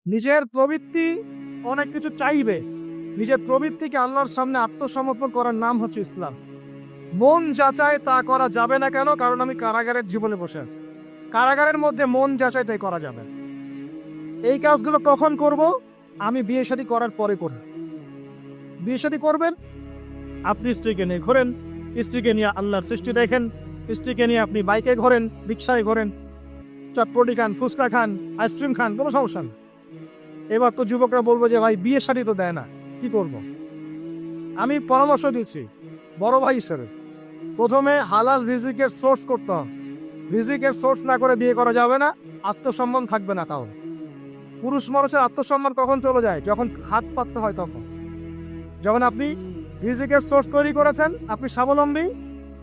নিজের প্রবৃত্তি অনেক কিছু চাইবে, নিজের প্রবৃত্তিকে আল্লাহর সামনে আত্মসমর্পণ করার নাম হচ্ছে ইসলাম। মন যাচাই তা করা যাবে না কেন? কারণ আমি কারাগারের জীবনে বসে আছি। কারাগারের মধ্যে মন যাচাই তাই করা যাবে। এই কাজগুলো কখন করব? আমি বিয়ে শাদী করার পরে করব। বিয়ে শাদী করবেন, আপনি স্ত্রীকে নিয়ে ঘোরেন, স্ত্রীকে নিয়ে আল্লাহর সৃষ্টি দেখেন, স্ত্রীকে নিয়ে আপনি বাইকে ঘোরেন, রিক্সায় ঘোরেন, চটপটি খান, ফুচকা খান, আইসক্রিম খান, কোনো সমস্যা নেই। এবার তো যুবকরা বলবো যে ভাই বিয়ে শাদী তো দেয় না, কি করব? আমি পরামর্শ দিচ্ছি বড় ভাই হিসেবে, প্রথমে হালাল রিজিকের সোর্স করতে হবে। রিজিকের সোর্স না করে বিয়ে করা যাবে না, আত্মসম্মান থাকবে না। তাও পুরুষ মানুষের আত্মসম্মান কখন চলে যায়? যখন হাত পাততে হয় তখন। যখন আপনি রিজিকের সোর্স তৈরি করেছেন, আপনি স্বাবলম্বী,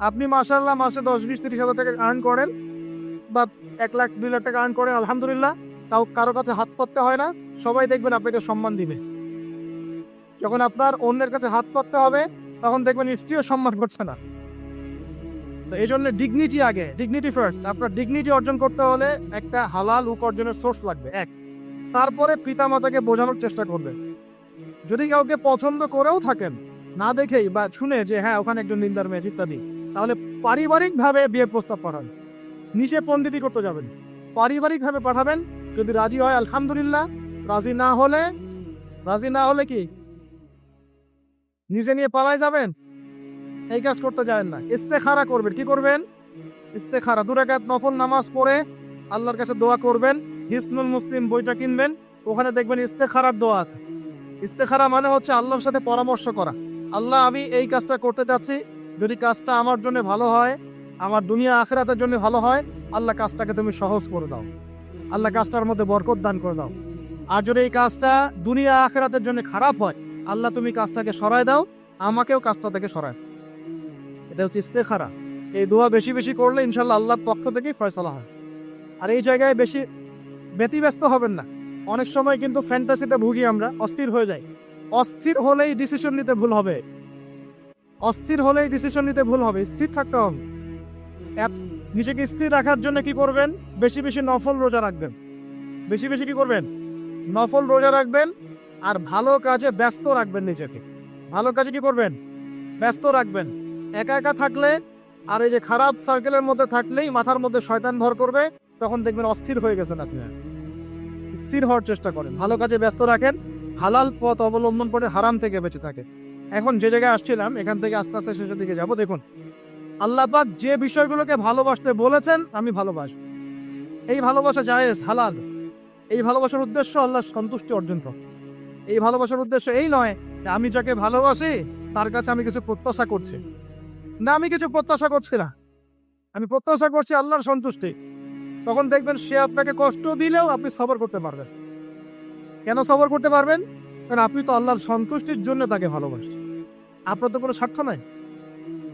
আপনি মাশাআল্লাহ মাসে 10-20-30 হাজার টাকা আর্ন করেন, বা 1 লাখ 2 লাখ টাকা আর্ন করেন, আলহামদুলিল্লাহ, তাও কারো কাছে হাত পাততে হয় না, সবাই দেখবেন আপনাকে সম্মান দিবে। যখন আপনার অন্যের কাছে হাত পাততে হবে, তখন দেখবেন স্ত্রীও সম্মান করছে না। তো এই জন্য ডিগনিটি আগে, ডিগনিটি ফার্স্ট। আপনার ডিগনিটি অর্জন করতে হলে একটা হালাল উপার্জনের সোর্স লাগবে, এক। তারপরে পিতামাতাকে বোঝানোর চেষ্টা করবেন। যদি কাউকে পছন্দ করেও থাকেন, না দেখেই বা শুনে যে হ্যাঁ ওখানে একজন নিন্দার মেয়ে ইত্যাদি, তাহলে পারিবারিকভাবে বিয়ের প্রস্তাব পাঠান। নিচে পণ্ডিতি করতে যাবেন, পারিবারিকভাবে পাঠাবেন। যদি রাজি হয় আলহামদুলিল্লাহ, রাজি না হলে কি নিজে নিয়ে পালাই যাবেন? এই কাজ করতে যাবেন না। ইস্তেখারা করবেন। কি করবেন? ইস্তেখারা 2 রাকাত নফল নামাজ পড়ে আল্লাহর কাছে দোয়া করবেন। হিসনুল মুসলিম বইটা কিনবেন, ওখানে দেখবেন ইস্তেখারার দোয়া আছে। ইস্তেখারা মানে হচ্ছে আল্লাহর সাথে পরামর্শ করা। আল্লাহ, আমি এই কাজটা করতে চাচ্ছি, যদি কাজটা আমার জন্য ভালো হয়, আমার দুনিয়া আখিরাতের জন্য ভালো হয়, আল্লাহ কাজটাকে তুমি সহজ করে দাও, আল্লাহ কাজটার মধ্যে বরকত দান করে দাও। আর যদি এই কাজটা দুনিয়া আখিরাতের জন্য খারাপ হয়, আল্লাহ তুমি কাজটাকে সরায় দাও, আমাকেও কাজটা থেকে সরায়। এটা হচ্ছে ইস্তেখারা। এই দোয়া বেশি বেশি করলে ইনশাল্লাহ আল্লাহর পক্ষ থেকেই ফয়সালা হয়। আর এই জায়গায় বেশি ব্যতিব্যস্ত হবেন না। অনেক সময় কিন্তু ফ্যান্টাসিতে ভুগি আমরা, অস্থির হয়ে যাই। অস্থির হলেই ডিসিশন নিতে ভুল হবে। স্থির থাকতে হবে। নিজেকে স্থির রাখার জন্য কি করবেন? বেশি বেশি নফল রোজা রাখবেন। বেশি বেশি কি করবেন? নফল রোজা রাখবেন। আর ভালো কাজে ব্যস্ত রাখবেন নিজেকে। ভালো কাজে কি করবেন? ব্যস্ত রাখবেন। একা একা থাকলে আর এই যে খারাপ সার্কেলের মধ্যে থাকলেই মাথার মধ্যে শয়তান ভর করবে, তখন দেখবেন অস্থির হয়ে গেছেন আপনি। স্থির হওয়ার চেষ্টা করেন, ভালো কাজে ব্যস্ত রাখেন, হালাল পথ অবলম্বন করে হারাম থেকে বেঁচে থাকে। এখন যে জায়গায় আসছিলাম, এখান থেকে আস্তে আস্তে শেষের দিকে যাব। দেখুন, আল্লাহ পাক যে বিষয়গুলোকে ভালোবাসতে বলেছেন, আমি ভালোবাসি। এই ভালোবাসা জায়েজ, হালাল। এই ভালোবাসার উদ্দেশ্য আল্লাহ সন্তুষ্টি অর্জন করা। এই ভালোবাসার উদ্দেশ্য এই নয় যে আমি যাকে ভালোবাসি তার কাছে আমি কিছু প্রত্যাশা করছি। না, আমি কিছু প্রত্যাশা করছি না, আমি প্রত্যাশা করছি আল্লাহর সন্তুষ্টি। তখন দেখবেন সে আপনাকে কষ্ট দিলেও আপনি সবর করতে পারবেন। কেন সবর করতে পারবেন? কারণ আপনি তো আল্লাহর সন্তুষ্টির জন্য তাকে ভালোবাসছেন, আপনার তো কোনো স্বার্থ নাই।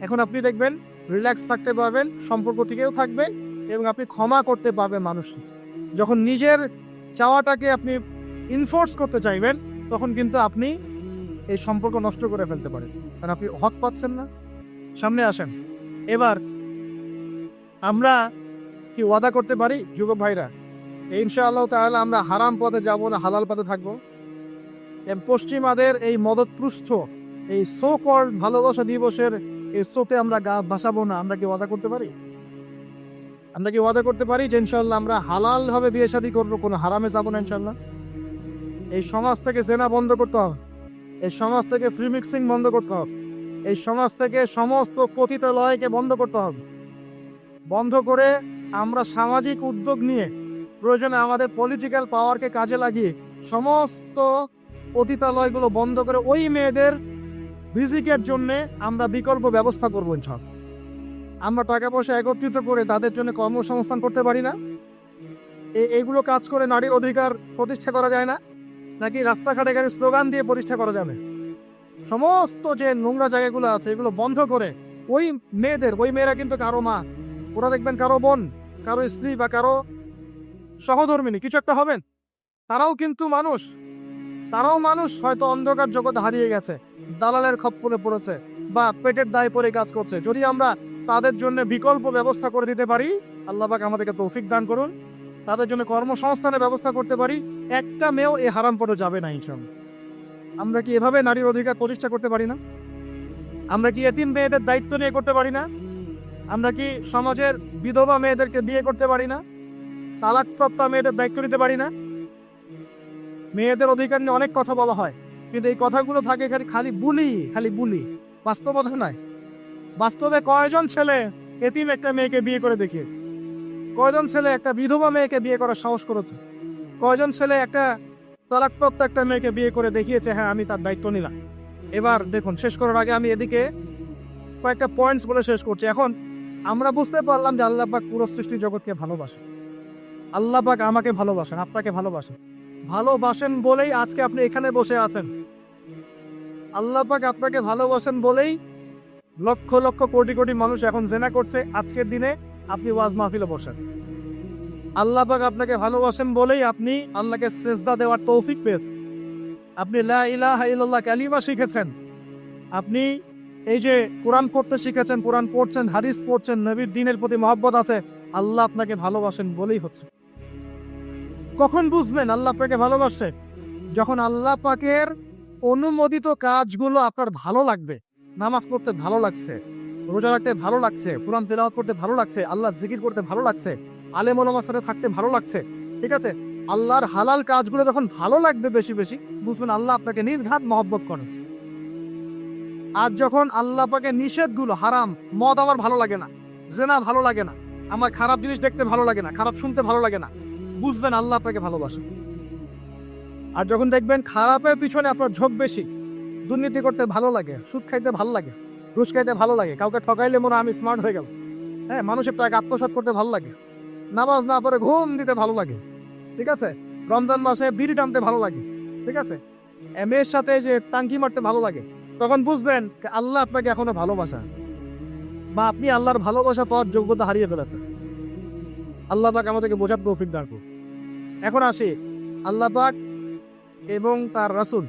এখন আপনি দেখবেন রিল্যাক্স থাকতে পারবেন, সম্পর্ক টিকেও থাকবে, এবং আপনি ক্ষমা করতে পারবেন মানুষকে। যখন নিজের চাওয়াটাকে আপনি ইনফোর্স করতে চাইবেন, তখন কিন্তু আপনি এই সম্পর্ক নষ্ট করে ফেলতে পারেন, কারণ আপনি হক পাচ্ছেন না। সামনে আসেন। এবার আমরা কি ওয়াদা করতে পারি যুবক ভাইরা, ইনশাআল্লাহ তাআলা আমরা হারাম পথে যাব না, হালাল পথে থাকবো? পশ্চিমাদের এই মদতপৃষ্ঠ এই সো কল্ড ভালোবাসা দিবসের এই শোতে আমরা গা ভাসাবো না। আমরা কি ওয়াদা করতে পারি? আমরা কি ওয়াদা করতে পারি যে ইনশাআল্লাহ আমরা হালাল ভাবে বিয়ে শাদী করবো, কোনো হারামে যাবো না ইনশাআল্লাহ? এই সমাজ থেকে জেনা বন্ধ করতে হবে, এই সমাজ থেকে ফ্রি মিক্সিং বন্ধ করতে হবে, এই সমাজ থেকে সমস্ত পতিতালয়কে বন্ধ করতে হবে। বন্ধ করে আমরা সামাজিক উদ্যোগ নিয়ে, প্রয়োজনে আমাদের পলিটিক্যাল পাওয়ারকে কাজে লাগিয়ে সমস্ত পতিতালয়গুলো বন্ধ করে ওই মেয়েদের রিজিকের জন্য আমরা বিকল্প ব্যবস্থা করবো ইনশাআল্লাহ। আমরা টাকা পয়সা একত্রিত করে তাদের জন্য কর্মসংস্থান করতে পারি না? এইগুলো কাজ করে নারীর অধিকার প্রতিষ্ঠা করা যায় না? নাকি রাস্তাঘাটে গাড়ি স্লোগান দিয়ে প্রতিষ্ঠা করা যাবে? সমস্ত যে নোংরা জায়গাগুলো আছে এগুলো বন্ধ করে ওই মেয়েরা কিন্তু কারো মা, ওরা দেখবেন কারো বোন, কারো স্ত্রী বা কারো সহধর্মিনী কিছু একটা হবেন। তারাও কিন্তু মানুষ, হয়তো অন্ধকার জগতে হারিয়ে গেছে, দালালের খপ্পরে পড়েছে, বা পেটের দায় পরে কাজ করছে। যদি আমরা তাদের জন্য বিকল্প ব্যবস্থা করে দিতে পারি, আল্লাহ পাক আমাদেরকে তৌফিক দান করুন। তাদের জন্য কর্মসংস্থানের ব্যবস্থা করতে পারি, একটা মেয়েও এই হারাম পথে যাবে না ইনশাআল্লাহ। আমরা কি এভাবে নারীর অধিকার প্রতিষ্ঠা করতে পারি না? আমরা কি এতিম মেয়েদের দায়িত্ব নিয়ে করতে পারি না? আমরা কি সমাজের বিধবা মেয়েদেরকে বিয়ে করতে পারি না? তালাকপ্রাপ্ত মেয়েদের দায়িত্ব নিতে পারি না? মেয়েদের অধিকার নিয়ে অনেক কথা বলা হয়, কিন্তু এই কথাগুলো থাকে খালি বুলি, বাস্তবতা নয়। বাস্তবে কয়জন ছেলে এতিম একটা মেয়েকে বিয়ে করে দেখিয়েছে? কয়জন ছেলে একটা বিধবা মেয়েকে বিয়ে করার সাহস করেছে? কয়জন ছেলে একটা তালাকপ্রাপ্ত একটা মেয়েকে বিয়ে করে দেখিয়েছে হ্যাঁ আমি তার দায়িত্ব নিলাম? এবার দেখুন, শেষ করার আগে আমি এদিকে কয়েকটা পয়েন্টস বলে শেষ করছি। এখন আমরা বুঝতে পারলাম যে আল্লাহ পাক পুরো সৃষ্টি জগৎকে ভালোবাসেন। আল্লাহ পাক আমাকে ভালোবাসেন, আপনাকে ভালোবাসেন বলেই আজকে আপনি এখানে বসে আছেন। আল্লাহ পাক আপনাকে ভালোবাসেন বলেই লক্ষ লক্ষ কোটি কোটি মানুষ এখন জেনা করছে। আজকের দিনে আপনি ওয়াজ মাহফিলে বসে আছেন। আল্লাহ পাক আপনাকে ভালোবাসেন বলেই আপনি আল্লাহকে সেজদা দেওয়ার তৌফিক পেয়েছেন। আপনি লা ইলাহা ইল্লাল্লাহ কালিমা শিখেছেন। আপনি এই যে কোরআন পড়তে শিখেছেন, কোরআন পড়ছেন, হাদিস পড়ছেন, নবীর দ্বীনের প্রতি মহব্বত আছে। আল্লাহ আপনাকে ভালোবাসেন বলেই হচ্ছে। কখন বুঝবেন আল্লাহ আপনাকে ভালোবাসে? যখন আল্লাহ পাকের অনুমোদিত কাজগুলো আপনার ভালো লাগবে। নামাজ পড়তে ভালো লাগছে, রোজা রাখতে ভালো লাগছে, কোরআন তেলাওয়াত করতে ভালো লাগছে, আল্লাহ জিকির করতে ভালো লাগছে, আলেম ওলামার সাথে থাকতে ভালো লাগছে। ঠিক আছে, আল্লাহর হালাল কাজগুলো যখন ভালো লাগবে বেশি বেশি, বুঝবেন আল্লাহ আপনাকে নির্ঘাত মহব্বত করেন। আর যখন আল্লাহ পাকের নিষেধগুলো, হারাম, মদ আমার ভালো লাগে না, জেনা ভালো লাগে না, আমার খারাপ জিনিস দেখতে ভালো লাগে না, খারাপ শুনতে ভালো লাগে না, বুঝবেন আল্লাহ আপনাকে ভালোবাসেন। আর যখন দেখবেন খারাপের পিছনে আপনার ঝোঁক বেশি, দুর্নীতি করতে ভালো লাগে, সুদ খাইতে ভালো লাগে, ঘুষ খাইতে ভালো লাগে, কাউকে ঠকাইলে মনে আমি স্মার্ট হয়ে গেল, হ্যাঁ, মানুষের টাকা আত্মসাৎ করতে ভালো লাগে, নামাজ না পড়ে ঘুম দিতে ভালো লাগে, ঠিক আছে, রমজান মাসে বিড়ি টানতে ভালো লাগে, ঠিক আছে, মেয়ের সাথে যে টাঙ্কি মারতে ভালো লাগে, তখন বুঝবেন আল্লাহ আপনাকে এখনো ভালোবাসা, বা আপনি আল্লাহর ভালোবাসা পাওয়ার যোগ্যতা হারিয়ে ফেলেছেন। আল্লাহ পাক আমাদেরকে বোঝার তৌফিক দান করুন। এখন আসি, আল্লাহ পাক এবং তার রাসূল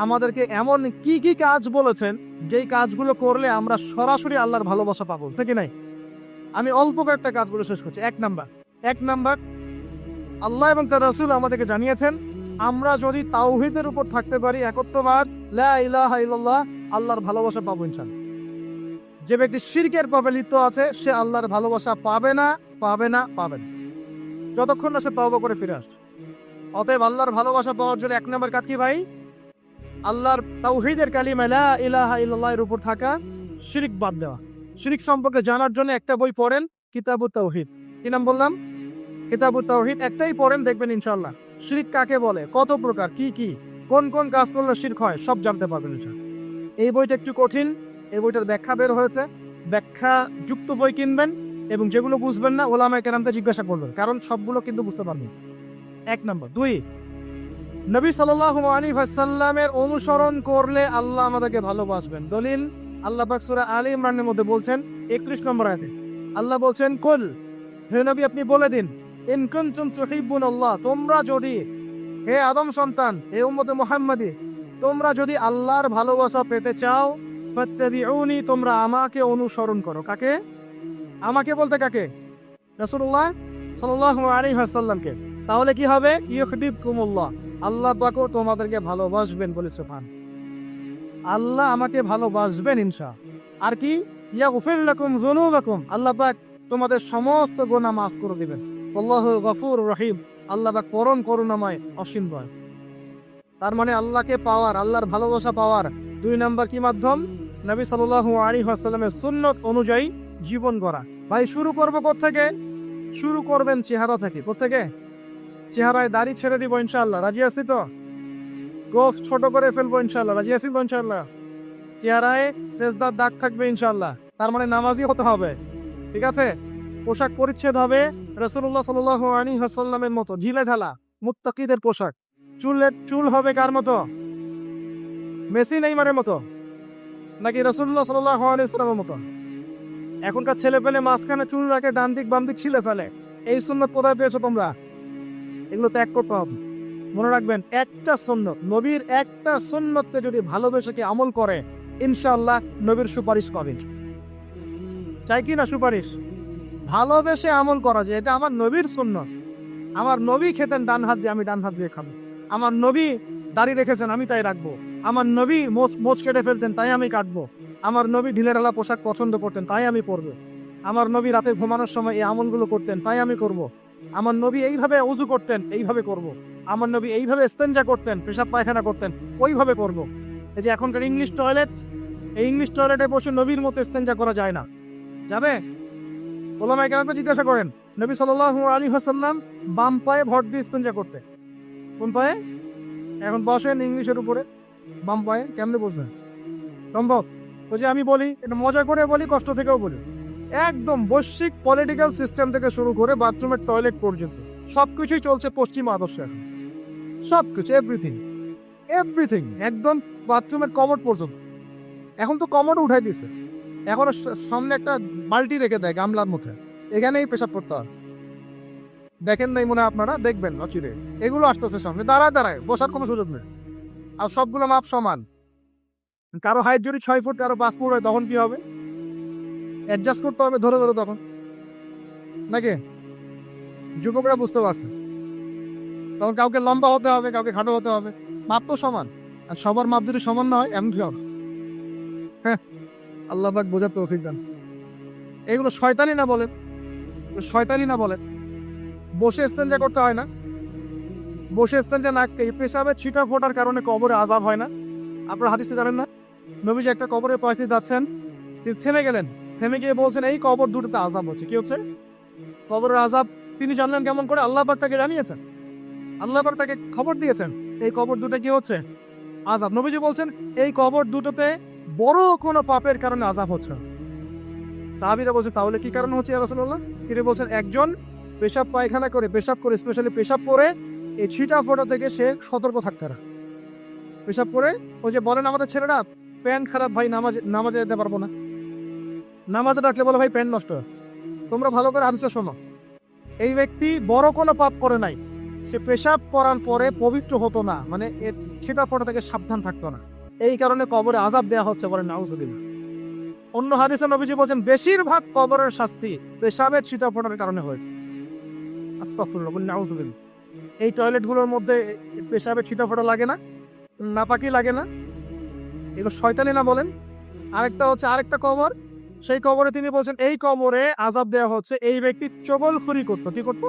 আমাদেরকে এমন কি কি কাজ বলেছেন যেই কাজগুলো করলে আমরা সরাসরি আল্লাহর ভালোবাসা পাবো, ঠিক নাই? আমি অল্প কয়েকটা কাজগুলো শেষ করছি। এক নাম্বার, আল্লাহ এবং তার রাসূল আমাদেরকে জানিয়েছেন আমরা যদি তাওহীদের উপর থাকতে পারি, একত্ববাদ, লা ইলাহা ইল্লাল্লাহ, আল্লাহর ভালোবাসা পাবো ইনশাআল্লাহ। যে ব্যক্তি শিরকের পাপে লিপ্ত আছে সে আল্লাহর ভালোবাসা পাবে না, যতক্ষণ না সে তওবা করে ফিরে আসে। অতএব আল্লাহর ভালোবাসা পাওয়ার জন্য এক নম্বর কাজ কি ভাই? আল্লাহর তাওহীদের কালিমা লা ইলাহা ইল্লাল্লাহ এর উপর থাকা, শিরক বাদ দেওয়া। শিরক সম্পর্কে জানার জন্য একটা বই পড়েন, কিতাবুত তাওহীদ। কি নাম বললাম? কিতাবুত তাওহীদ। একটাই পড়েন, দেখবেন ইনশাআল্লাহ শিরক কাকে বলে, কত প্রকার, কি কোন কোন কাজ করলে শিরক হয় সব জানতে পারবেন ইনশাআল্লাহ। এই বইটা একটু কঠিন, এই বইটার ব্যাখ্যা বের হয়েছে, ব্যাখ্যা যুক্ত বই কিনবেন এবং যেগুলো বুঝবেন না ওলামায়ে কেরামকে জিজ্ঞাসা করবেন, কারণ সবগুলো কিন্তু বুঝতে পারবেন। এক নম্বর। দুই, নবী সাল্লাল্লাহু আলাইহি ওয়াসাল্লামের অনুসরণ করলে আল্লাহ আমাদেরকে ভালোবাসবেন। দলিল, আল্লাহ পাক সূরা আলে ইমরানের মধ্যে বলছেন 31 নম্বর আয়াতে আল্লাহ বলছেন, কুল, হে নবী আপনি বলে দিন, ইন কুনতুম তুহিব্বুনাল্লাহ, তোমরা যদি, হে আদম সন্তান, হে উম্মতে মুহাম্মাদি, তোমরা যদি আল্লাহর ভালোবাসা পেতে চাও, ফাত্তাবিউনি, তোমরা আমাকে অনুসরণ করো। কাকে? আমাকে বলতে কাকে? রাসূলুল্লাহ সাল্লাল্লাহু আলাইহি ওয়াসাল্লামকে। তাহলে কি হবে? ইউহিব্বুকুমুল্লাহ, আল্লাহ পাকও তোমাদেরকে ভালোবাসবেন বলে সুবহান। আল্লাহ আমাকে ভালোবাসবেন ইনশাআল্লাহ। আর কি? ইয়াগফির লাকুম যুনুবাকুম, আল্লাহ পাক তোমাদের সমস্ত গুনাহ মাফ করে দিবেন। আল্লাহু গফুরুর রহিম, আল্লাহ পাক পরম করুণাময়, অসীম দয়ালু। তার মানে আল্লাহকে পাওয়ার, আল্লাহর ভালোবাসা পাওয়ার দুই নাম্বার কি মাধ্যম? নবী সাল্লাল্লাহু আলাইহি ওয়াসাল্লামের সুন্নাত অনুযায়ী জীবন গড়া। ভাই শুরু করব কোত্থেকে? শুরু করবেন চেহারা থেকে। কোত্থেকে? চেহারায় দাড়ি ছেড়ে দিব ইনশাআল্লাহ, রাজি আছি তো? গোফ ছোট করে ফেলবো ইনশাআল্লাহ, রাজি আছি তো ইনশাআল্লাহ? চেহারায় সেজদার দাগ থাকবে ইনশাআল্লাহ, তার মানে নামাজি হতে হবে, ঠিক আছে? পোশাক পরিচ্ছদ হবে রাসূলুল্লাহ সাল্লাল্লাহু আলাইহি ওয়াসাল্লামের মতো, ঢিলে ঢালা মুত্তাকিদের পোশাক। চুল হবে কার মতো? মেসি নেইমারের মতো, নাকি রাসূলুল্লাহ সাল্লাল্লাহু আলাইহি ওয়াসাল্লামের মতো? এখনকার ছেলে পেলে মাঝখানে চুল রাখে, ডান দিক বাম দিক ছিলে ফেলে। এই সুন্নাত কোথায় পেয়েছো তোমরা? এগুলো ত্যাগ করতে হবে। মনে রাখবেন, একটা সুন্নত, নবীর একটা সুন্নতকে যদি ভালোবেসে কি আমল করে, ইনশাআল্লাহ নবীর সুপারিশ পাবেন। চাই কি না সুপারিশ? ভালোবেসে আমল করা যায়, এটা আমার নবীর সুন্নত, আমার নবী খেতেন ডান হাত দিয়ে, আমি ডান হাত দিয়ে খাবো। আমার নবী দাড়ি রেখেছেন, আমি তাই রাখবো। আমার নবী মোচ কেটে ফেলতেন, তাই আমি কাটবো। আমার নবী ঢিলেঢালা পোশাক পছন্দ করতেন, তাই আমি পরবো। আমার নবী রাতে ঘুমানোর সময় এই আমলগুলো করতেন, তাই আমি করব। আমার নবী এইভাবে ওযু করতেন, এইভাবে করব। আমার নবী এইভাবে ইস্তেঞ্জা করতেন, পেশাব পায়খানা করতেন, ওইভাবে করব। এই যে এখনকার ইংলিশ টয়লেট, এই ইংলিশ টয়লেটে বসে নবীর মতো ইস্তেঞ্জা করা যায় না। যাবে? ওলামায়ে কেরামকে জিজ্ঞাসা করেন, নবী সাল্লাল্লাহু আলাইহি ওয়াসাল্লাম বাম পায়ে ভর দিয়ে ইস্তেঞ্জা করতে। কোন পায়ে? এখন বসেন ইংলিশের উপরে, বাম পায়ে কেমনে বসবেন? সম্ভব? ওই যে আমি বলি, এটা মজা করে বলি, কষ্ট থেকেও বলি, একদম বৈশ্বিক পলিটিক্যাল সিস্টেম থেকে শুরু করে বাথরুমের টয়লেট পর্যন্ত সবকিছুই চলছে পশ্চিম আদর্শে। এখন সবকিছু, এভরিথিং এভরিথিং, একদম বাথরুমের কমোড পর্যন্ত। এখন তো কমোডও উঠাই দিছে, এখন সামনে একটা বালতি রেখে দেয় গামলার মধ্যে, এখানেই পেশাব করতে হয়। দেখেন নাই মনে হয় আপনারা, দেখবেন অচিরে এগুলো আসতেছে সামনে, দাঁড়ায় দাঁড়ায় বসার কোনো সুযোগ নেই। আর সবগুলো মাপ সমান। কারো হাইট যদি 6 ফুট, কারো 5 ফুট হয়, তখন কি হবে? অ্যাডজাস্ট করতে হবে ধরে ধরে তখন, নাকি? যুবকরা বুঝতে পারছে, তখন কাউকে লম্বা হতে হবে, কাউকে খাটো হতে হবে, মাপ তো সমান। আর সবার মাপ যদি সমান না হয় এমন কি হবে? হ্যাঁ, আল্লাহ পাক বোঝার তৌফিক দান। এগুলো শয়তানি না বলেন, শয়তানি না বলেন। বসে ইস্তেঞ্জা করতে হয় না? বসে ইস্তেঞ্জা না, এই পেশাবে ছিটা ফোটার কারণে কবরে আযাব হয় না? আপনারা হাদিসে জানেন না, নবীজি একটা কবরের পাশ দিয়ে যাচ্ছেন, তিনি থেমে গেলেন, থেমে গিয়ে বলছেন এই কবর দুটোতে আযাব হচ্ছে। কি হচ্ছে? কবরের আযাব তিনি জানলেন কেমন করে? আল্লাহ পাক তাকে জানিয়েছেন, আল্লাহ পাক তাকে খবর দিয়েছেন এই কবর দুটো কি হচ্ছে? আযাব। নবীজি বলছেন এই কবর দুটোতে বড় কোনো পাপের কারণে আযাব হচ্ছে। সাহাবীরা বলছেন তাহলে কি কারণ হচ্ছে ইয়া রাসূলুল্লাহ? তিনি বলছেন একজন পেশাব পায়খানা করে, পেশাব করে, স্পেশালি পেশাব করে এই ছিটা ফোটা থেকে সে সতর্ক থাকতে হবে। পেশাব করে, ওই যে বলেন আমাদের ছেলেরা, প্যান্ট খারাপ ভাই, নামাজে যেতে পারবো না, নামাজে ডাকলে বলে ভাই প্যান্ট নষ্ট হয়। তোমরা ভালো করে হাদিসে শোনো, এই ব্যক্তি বড় কোনো পাপ করে নাই, সে পেশাব করার পরে পবিত্র হতো না, মানে ছিটা ফোটা থেকে সাবধান থাকতো না, এই কারণে কবরে আযাব দেয়া হচ্ছে, বলে নাউজুবিল্লাহ। অন্য হাদিসে নবীজি বলেন বেশিরভাগ কবরের শাস্তি পেশাবের ছিটা ফোটার কারণে হয়। আস্তাগফিরুল্লাহ, বলেন নাউজুবিল্লাহ। এই টয়লেটগুলোর মধ্যে পেশাবের ছিটা ফোটা লাগে না, নাপাকি লাগে না? এগুলো শয়তানি না বলেন? আরেকটা হচ্ছে আরেকটা কবর, সেই কবরে তিনি বলছেন এই কবরে আযাব দেওয়া হচ্ছে এই ব্যক্তি চগলখুরি করতো। কি করতো?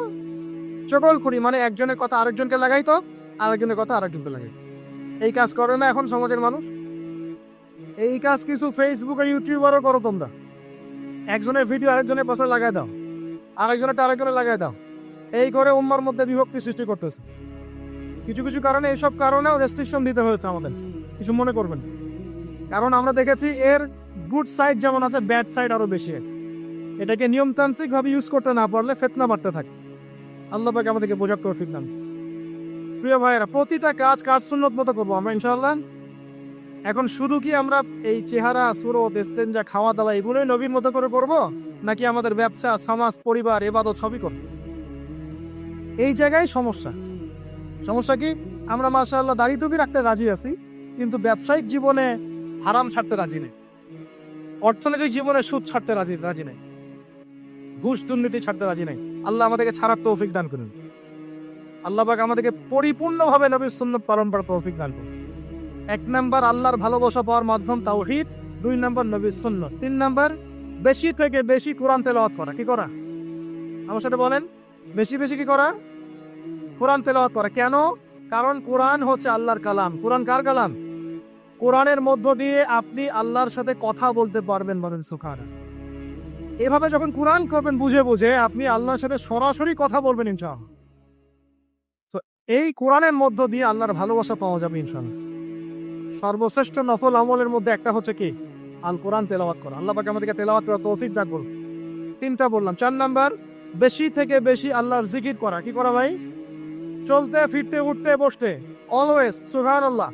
চগলখুরি, মানে একজনের কথা আরেকজনকে লাগাইতো, আরেকজনের কথা আরেকজনকে লাগাইতো। এই কাজ করে না এখন সমাজের মানুষ? এই কাজ কিছু ফেসবুক আর ইউটিউবারও করো তোমরা। একজনের ভিডিও আরেকজনের পাশে লাগাই দাও, আরেকজনেরটা আরেকজনে লাগাই দাও, এই করে উম্মার মধ্যে বিভক্তি সৃষ্টি করতেছে। কিছু কিছু কারণে, এইসব কারণেও রেস্ট্রিকশন দিতে হয়েছে আমাদের, কিছু মনে করবেন। কারণ আমরা দেখেছি এর গুড সাইড যেমন আছে, ব্যাড সাইড আরো বেশি আছে। এটাকে নিয়মতান্ত্রিকভাবে ইউজ করতে না পারলে ফিতনা বাড়তে থাকে। আল্লাহ পাক আমাদেরকে বোঝার তৌফিক দান। প্রিয় ভাইয়েরা, প্রতিটা কাজ সুন্নত মতো করবো আমরা ইনশাআল্লাহ। এখন শুধু কি আমরা এই চেহারা, সুরত, ইস্তেঞ্জা, খাওয়া দাওয়া এগুলোই নবীর মতো করে করবো, নাকি আমাদের ব্যবসা, সমাজ, পরিবার, ইবাদত সবই করব? এই জায়গায় সমস্যা। সমস্যা কি? আমরা মাশাআল্লাহ দাড়ি টুপি রাখতে রাজি আছি, কিন্তু ব্যবসায়িক জীবনে হারাম ছাড়তে রাজি নেই, অর্থনৈতিক জীবনে সুদ ছাড়তে রাজি নেই, ঘুষ দুর্নীতি ছাড়তে রাজি নেই। আল্লাহ আমাদেরকে ছাড়ার তৌফিক দান করুন। আল্লাহ পাক আমাদেরকে পরিপূর্ণভাবে নবীর সুন্নাত পালন করার তৌফিক দান করুন। 1 নাম্বার আল্লাহর ভালোবাসা পাওয়ার মাধ্যম তাওহীদ, 2 নাম্বার নবীর সুন্নাত, 3 নাম্বার বেশি থেকে বেশি কোরআন তেলাওয়াত করা। কি করা? আমার সাথে বলেন, বেশি বেশি কি করা? কোরআন তেলাওয়াত করা। কেন? কারণ কোরআন হচ্ছে আল্লাহর কালাম। কোরআন কার কালাম? কোরআনের মধ্য দিয়ে আপনি আল্লাহর সাথে কথা বলতে পারবেন, বলেন সুবহানাল্লাহ। এভাবে যখন কোরআন করবেন বুঝে বুঝে, আপনি আল্লাহর সাথে সরাসরি কথা বলবেন ইনশাআল্লাহ। তো এই কোরআনের মধ্য দিয়ে আল্লাহর ভালোবাসা পাওয়া যাবে ইনশাআল্লাহ। সর্বশ্রেষ্ঠ নফল আমলের মধ্যে একটা হচ্ছে কি? আল কোরআন তেলাওয়াত করা। আল্লাহ পাক আমাদেরকে তেলাওয়াত করার তৌফিক দান করুন। 3টা বললাম। 4 নাম্বার, বেশি থেকে বেশি আল্লাহর জিকির করা। কি করা ভাই? চলতে ফিরতে উঠতে বসতে অলওয়েজ সুবহানাল্লাহ,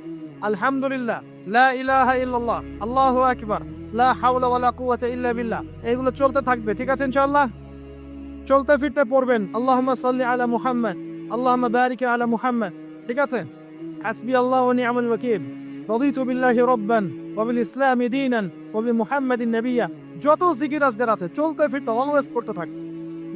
আলহামদুলিল্লাহ, লা ইলাহা ইল্লাল্লাহ, আল্লাহু আকবার, লা হাওলা ওয়ালা কুওয়াতা ইল্লা বিল্লাহ, এগুলো চলতে থাকবে। ঠিক আছে ইনশাআল্লাহ? চলতে ফিরতে পড়বেন আল্লাহুম্মা সাল্লি আলা মুহাম্মদ, আল্লাহুম্মা বারিক আলা মুহাম্মদ। ঠিক আছে? হাসবি আল্লাহু ওয়া নি'মাল ওয়াকিল, রাদিতু বিল্লাহি রাব্বান ওয়া বিল ইসলামি দীনান ওয়া বি মুহাম্মাদিন নাবিয়্যা। যত জিকির আজকার আছে চলতে ফিরতে অলওয়েজ করতে থাক।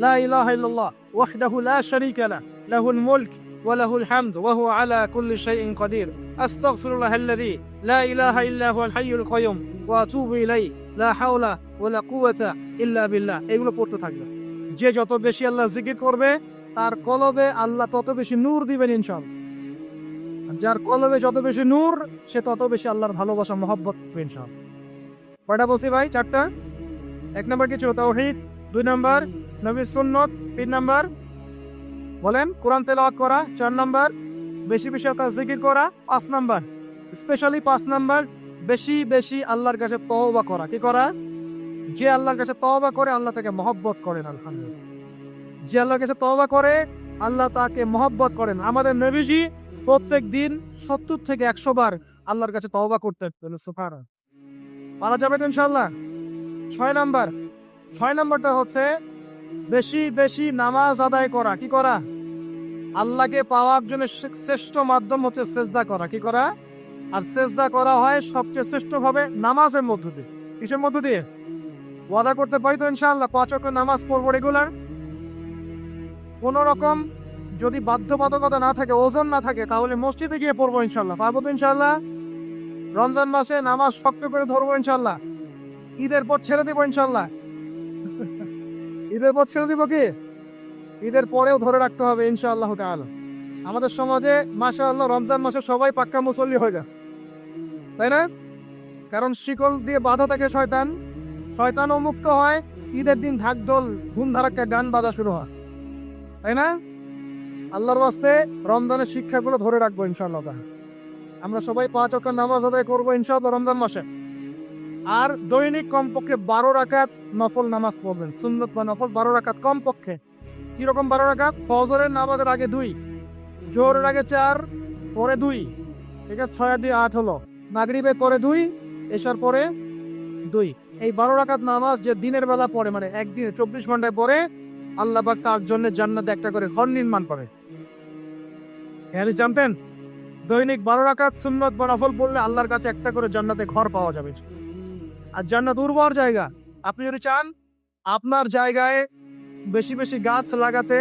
লা ইলাহা ইল্লাল্লাহ ওয়াহদাহু লা শারীকা লাহু লাহুল মুলক ওয়া লাহুল হামদ ওয়া হুয়া আলা কুল্লি শাইইন কাদির আস্তাগফিরুল্লাহাল্লাযী লা ইলাহা ইল্লা হুয়াল হাইয়ুল কাইয়ুম ওয়া আতুবু ইলাইহি লা হাওলা ওয়া লা কুওয়াতা ইল্লা বিল্লাহ। এগুলো পড়তে থাকবে। যে যত বেশি আল্লাহ জিকির করবে তার কলবে আল্লাহ তত বেশি নূর দিবেন ইনশাআল্লাহ। যার কলবে যত বেশি নূর সে তত বেশি আল্লাহর ভালোবাসা মহব্বত পাবে ইনশাআল্লাহ। কয়টা বলছি ভাই? 4টা। 1 নাম্বার কি ছিল? তাওহীদ। 2 নাম্বার নবীর সুন্নাত। 3 নাম্বার বলেন কোরআন তেলাওয়াত করা। 4 নাম্বার বেশি বেশি আল্লাহর জিকির করা। 5 নাম্বার স্পেশালি 5 নাম্বার বেশি বেশি আল্লাহর কাছে তওবা করা। কি করা? যে আল্লাহর কাছে তওবা করে আল্লাহ তাকে মহব্বত করেন। আলহামদুলিল্লাহ, যে আল্লাহর কাছে তওবা করে আল্লাহ তাকে মহব্বত করেন। আমাদের নবীজি প্রত্যেক দিন 70 থেকে 100 বার আল্লাহর কাছে তওবা করতেন। সুবহানাল্লাহ, পারা যাবে তো ইনশাআল্লাহ। 6 নাম্বারটা হচ্ছে বেশি বেশি নামাজ আদায় করা। কি করা? আল্লাহকে পাওয়ার জন্য শ্রেষ্ঠ মাধ্যম হচ্ছে সেজদা করা। কি করা? আর সেজদা করা হয় সবচেয়ে শ্রেষ্ঠ ভাবে নামাজের মধ্য দিয়ে। কিসের মধ্য দিয়ে? ওয়াদা করতে পারি তো ইনশাআল্লাহ 5 ওয়াক্ত নামাজ পড়বো রেগুলার। কোন রকম যদি বাধ্যবাধকতা না থাকে, ওজন না থাকে, তাহলে মসজিদে গিয়ে পড়বো ইনশাআল্লাহ। পারবো তো ইনশাআল্লাহ। রমজান মাসে নামাজ শক্ত করে ধরবো ইনশাআল্লাহ। ঈদের পর ছেড়ে দিব ইনশাআল্লাহ। ঈদের পর ছেড়ে দিব কি? ঈদের পরেও ধরে রাখতে হবে ইনশাআল্লাহ তাআলা। আমাদের সমাজে মাশাআল্লাহ রমজান মাসে সবাই পাক্কা মুসল্লি হয়ে যায়, তাই না? কারণ শিকল দিয়ে বাধা থাকে শয়তান, শয়তানও মুক্ত হয়। ঈদের দিন ঢাকঢোল ধুম ধারাক্কা গান বাজা শুরু হয়, তাই না? আল্লাহর ওয়াস্তে রমজানের শিক্ষাগুলো ধরে রাখবো ইনশাআল্লাহ তাআলা। আমরা সবাই 5 ওয়াক্ত নামাজ আদায় করবো ইনশাআল্লাহ রমজান মাসে। আর দৈনিক কমপক্ষে 12 রাকাত নফল নামাজ পড়বেন। সুন্নত বা নফল 12 রাকাত কমপক্ষে। কিরকম 12 রাকাত? ফজরের নামাজের আগে 2, জোহরের আগে 4, পরে 2, ঠিক আছে? 6 আর 2 8 হলো। মাগরিবের পরে 2, এশার পরে 2। এই 12 রাকাত নামাজ যে দিনের বেলা পড়ে, মানে একদিনে 24 ঘন্টায় পড়ে, আল্লাহ পাক তার জন্য জান্নাতে একটা করে ঘর নির্মাণ করে। হাদিস জানতেন? দৈনিক 12 রাকাত সুন্নত বা নফল পড়লে আল্লাহর কাছে একটা করে জান্নাতে ঘর পাওয়া যাবে। আর জান্নাত উর্বর জায়গা। আপনি যদি চান আপনার জায়গায় বেশি বেশি গাছ লাগাতে,